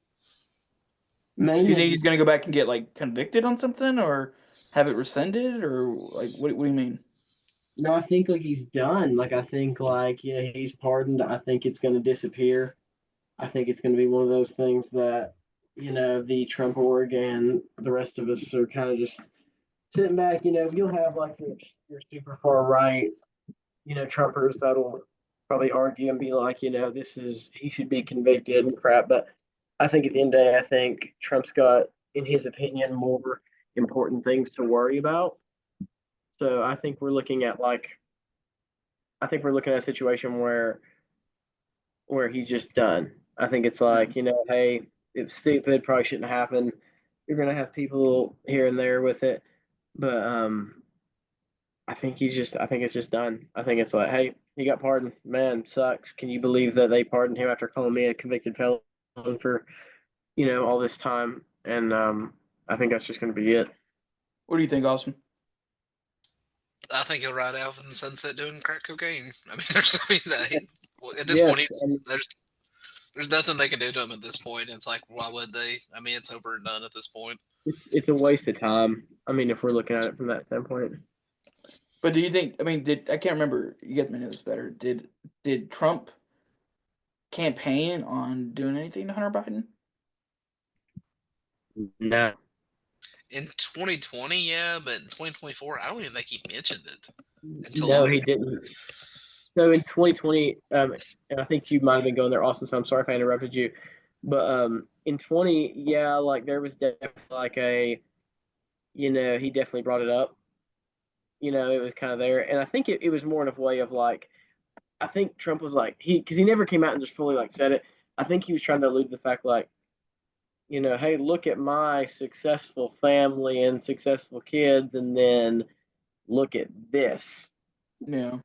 Do you think mainly, he's going to go back and get like convicted on something or have it rescinded or like what do you mean? no, I think like he's done. Like I think like he's pardoned. I think it's going to disappear. I think it's going to be one of those things that the Trump org and the rest of us are kind of just sitting back. You'll have like your super far right, Trumpers that'll probably argue and be like, he should be convicted and crap. But I think at the end of the day, I think Trump's got, in his opinion, more important things to worry about. So I think we're looking at a situation where he's just done. I think it's like, hey, it's stupid, probably shouldn't happen. You're gonna have people here and there with it, but I think it's just done. I think it's like, hey, he got pardoned. Man, sucks. Can you believe that they pardoned him after calling me a convicted felon for, all this time? And I think that's just gonna be it. What do you think, Austin? I think he'll ride out in the sunset doing crack cocaine. I mean, at this point, Yes, and there's nothing they can do to him at this point. It's like, why would they? I mean, it's over and done at this point. it's a waste of time. I mean, if we're looking at it from that standpoint. But do you think? I mean, I can't remember. You guys may know this better. Did Trump campaign on doing anything to Hunter Biden? No. In 2020, yeah, but in 2024, I don't even think he mentioned it until No, like, he didn't. So in 2020, and I think you might have been going there, Austin. So I'm sorry if I interrupted you, but in 20, yeah, like there was definitely like he definitely brought it up. it was kind of there. And I think it was more in a way of like, I think Trump was like, because he never came out and just fully like said it. I think he was trying to allude to the fact like, hey, look at my successful family and successful kids, and then look at this. Yeah.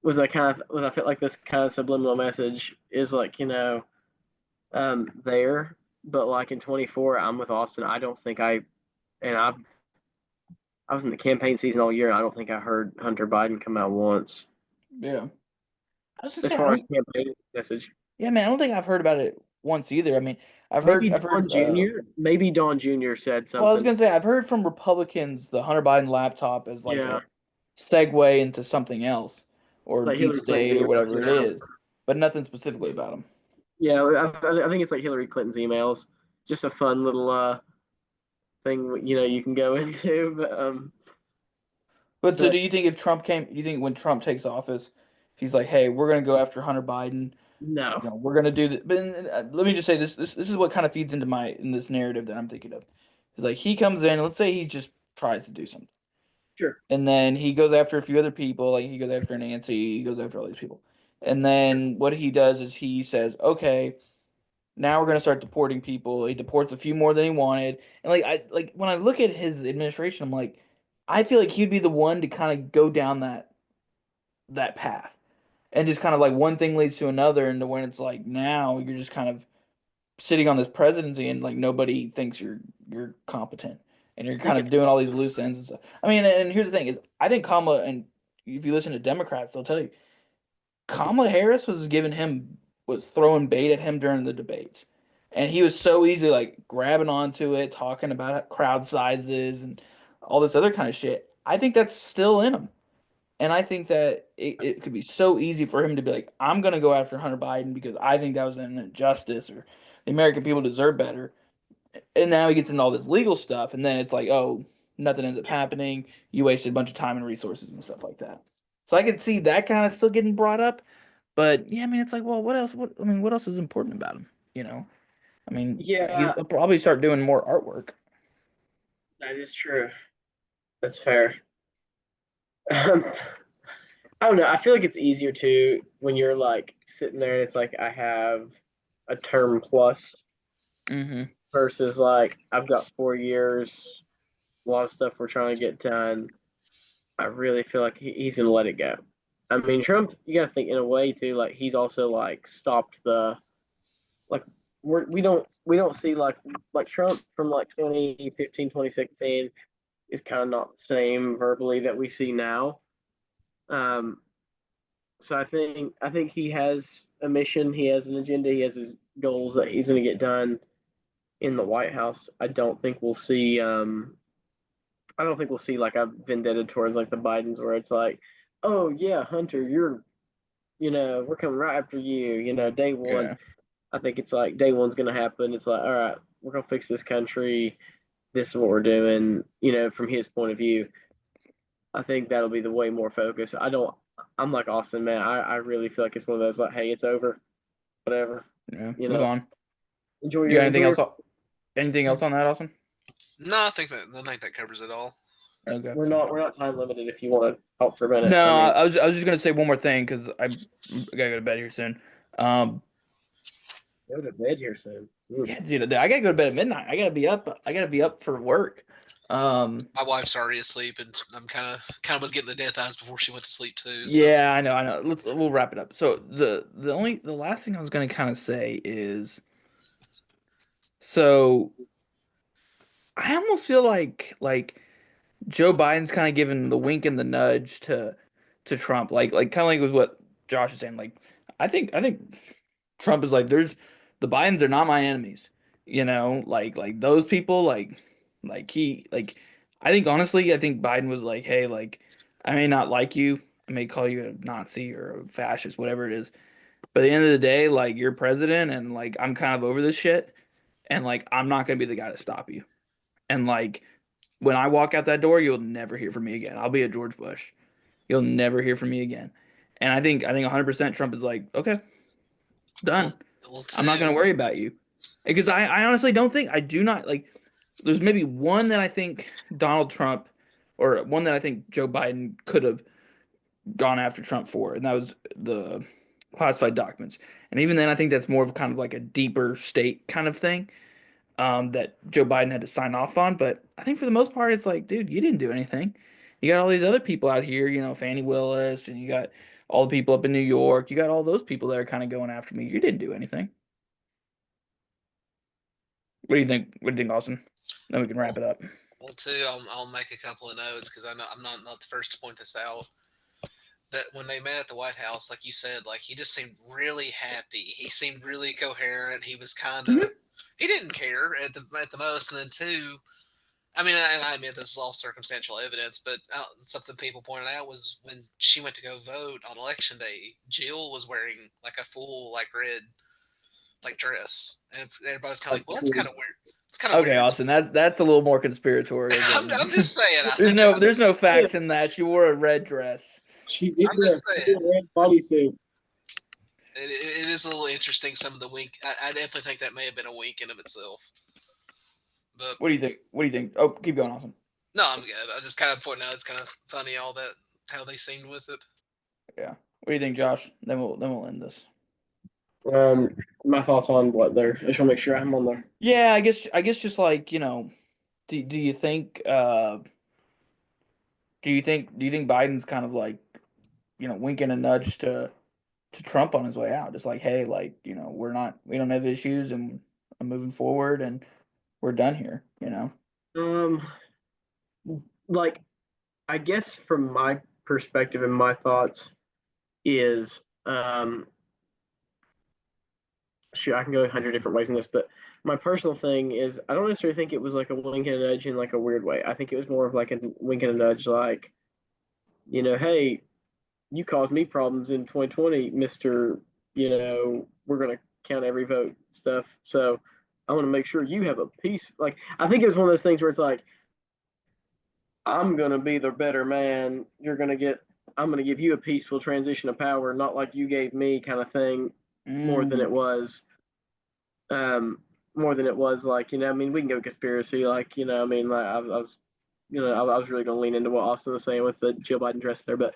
Was I felt like this kind of subliminal message is like, there, but like in 24, I'm with Austin. I don't think and I was in the campaign season all year. And I don't think I heard Hunter Biden come out once Yeah. I was just as saying, far as campaign message. yeah, man, I don't think I've heard about it once either. I mean, Maybe I've Don heard, Jr. Maybe Don Jr. said well, I was something. gonna say, I've heard from Republicans the Hunter Biden laptop as like Yeah, a segue into something else or like deep Hillary Clinton's state or emails. whatever it is, but nothing specifically about him. Yeah, I think it's like Hillary Clinton's emails. Just a fun little thing you can go into. But so, But do you think if Trump came, do you think when Trump takes office, if he's like, "Hey, we're gonna go after Hunter Biden, no, we're gonna do this." But let me just say this: this is what kind of feeds into in this narrative that I'm thinking of. It's like he comes in, let's say he just tries to do something, sure. and then he goes after a few other people, like he goes after Nancy, he goes after all these people, and then what he does is he says, "Okay, now we're gonna start deporting people." He deports a few more than he wanted, and like when I look at his administration, I'm like, I feel like he'd be the one to kind of go down that path, and just kind of like one thing leads to another, and to when it's like now you're just kind of sitting on this presidency, and like nobody thinks you're competent, and you're I think kind of it's doing all these loose ends and stuff. I mean, and here's the thing is, I think Kamala, and if you listen to Democrats, they'll tell you Kamala Harris was throwing bait at him during the debate. And he was so easy like grabbing onto it, talking about crowd sizes and all this other kind of shit. I think that's still in him. And I think that it could be so easy for him to be like, I'm gonna go after Hunter Biden because I think that was an injustice or the American people deserve better. And now he gets into all this legal stuff, and then it's like, oh, nothing ends up happening. You wasted a bunch of time and resources and stuff like that. So I could see that kind of still getting brought up. But yeah, I mean, it's like, well, what else? What else is important about him? I mean, he'll Yeah, probably start doing more artwork. that is true. That's fair. Um, I don't know. I feel like it's easier to when you're like sitting there and it's like I have a term plus Mm-hmm. versus like I've got 4 years, a lot of stuff we're trying to get done. I really feel like he's gonna let it go. I mean, Trump, you got to think in a way too. Like he's also like stopped the like we don't see like Trump from like 2015, 2016 is kind of not the same verbally that we see now. Um, so I think he has a mission, he has an agenda, he has his goals that he's going to get done in the White House. I don't think we'll see like a vendetta towards like the Bidens where it's like, oh yeah, Hunter, we're coming right after you, day one. Yeah. I think it's like day one's gonna happen. It's like, all right, we're gonna fix this country. This is what we're doing. From his point of view, I think that'll be the way more focus. I'm like Austin, man. I really feel like it's one of those like, hey, it's over, whatever. Yeah. You Move know, on. enjoy You got your anything enjoy else? your. Anything else on that, Austin? No, I think that covers it all. Okay. We're not time limited if you want to talk for minutes. No, I mean, I was just gonna say one more thing because I gotta go to bed here soon. Um, go to bed here soon. yeah, dude, I gotta go to bed at midnight. I gotta be up. I gotta be up for work. My wife's already asleep, and I'm kind of was getting the death eyes before she went to sleep too. So. Yeah, I know. We'll wrap it up. So the last thing I was gonna kind of say is, so I almost feel like Joe Biden's kind of giving the wink and the nudge to Trump, like kind of like with what Josh is saying. Like I think Trump is like, there's the Bidens are not my enemies, like those people, like he like I think honestly, I think Biden was like, hey, like I may not like you, I may call you a Nazi or a fascist, whatever it is, but at the end of the day, like you're president, and like I'm kind of over this shit, and like I'm not gonna be the guy to stop you, and like when I walk out that door, you'll never hear from me again. I'll be a George Bush. You'll never hear from me again. And I think 100% Trump is like, okay, done. Well, I'm not going to worry about you. Because I honestly don't think, I do not like, there's maybe one that I think Donald Trump or one that I think Joe Biden could have gone after Trump for, and that was the classified documents. And even then, I think that's more of kind of like a deeper state kind of thing that Joe Biden had to sign off on. But I think for the most part, it's like, dude, you didn't do anything. You got all these other people out here, Fannie Willis, and you got all the people up in New York. You got all those people that are kind of going after me. You didn't do anything. What do you think? What do you think, Austin? Then we can wrap it up. Well, too, I'll make a couple of notes because I know I'm not the first to point this out. That when they met at the White House, like you said, like he just seemed really happy. He seemed really coherent. He was kind of he didn't care at the most. And then two, I mean, and I admit this is all circumstantial evidence, but something people pointed out was when she went to go vote on election day, Jill was wearing like a full like red like dress, and everybody's kind of like, well, that's kind of weird. It's kind of Okay, weird. Austin, that's a little more conspiratorial. I'm just saying. I There's think there's no facts in that. She wore a red dress. She did I'm just wear saying. a red bodysuit. It is a little interesting. Some of the wink. I definitely think that may have been a wink in of itself. But What do you think? What do you think? Oh, keep going, Austin. no, I'm good. I just kind of pointing out it's kind of funny all that how they seemed with it. Yeah. What do you think, Josh? Then we'll end this. My thoughts on what there. I just want to make sure I'm on there. Yeah, I guess just like, do you think do you think Biden's kind of like, winking a nudge to Trump on his way out? Just like, hey, like, we don't have issues and I'm moving forward and we're done here, Like, I guess from my perspective and my thoughts is, shoot, I can go 100 different ways in this, but my personal thing is I don't necessarily think it was like a wink and a nudge in like a weird way. I think it was more of like a wink and a nudge, like, hey, you caused me problems in 2020, Mister. We're gonna count every vote stuff. So I want to make sure you have a peace. Like, I think it was one of those things where it's like, I'm gonna be the better man. I'm gonna give you a peaceful transition of power, not like you gave me kind of thing. More than it was, like, I mean, we can go conspiracy, like, I mean, like, I was really going to lean into what Austin was saying with the Joe Biden dress there, but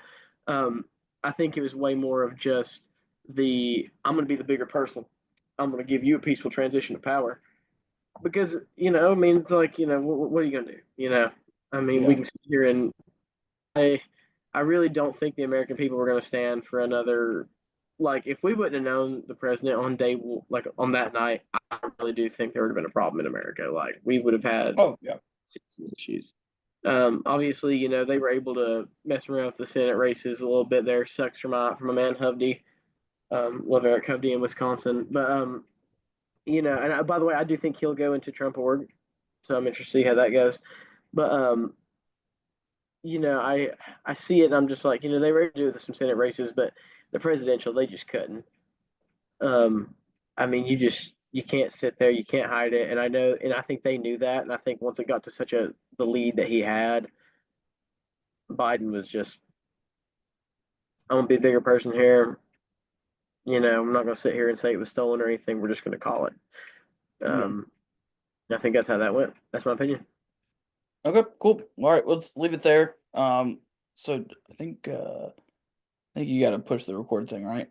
I think it was way more of just I'm going to be the bigger person. I'm going to give you a peaceful transition of power because, I mean, it's like, what are you going to do? I mean, we can sit here and I really don't think the American people were going to stand for another. Like, if we wouldn't have known the president on that night, I really do think there would have been a problem in America. Like, we would have had some issues. Obviously, they were able to mess around with the Senate races a little bit there. Sucks from a man Hovde. Love Eric Hovde in Wisconsin. But, and by the way, I do think he'll go into Trump org. So I'm interested to see how that goes. But, I see it and I'm just like, they were able to do it with some Senate races, but the presidential, they just couldn't. I mean, you can't sit there, you can't hide it. And I think they knew that. And I think once it got to the lead that he had, Biden was just, I'm gonna be a bigger person here. I'm not gonna sit here and say it was stolen or anything. We're just gonna call it. I think that's how that went. That's my opinion. Okay, cool. All right, let's leave it there. So I think you got to push the record thing, right?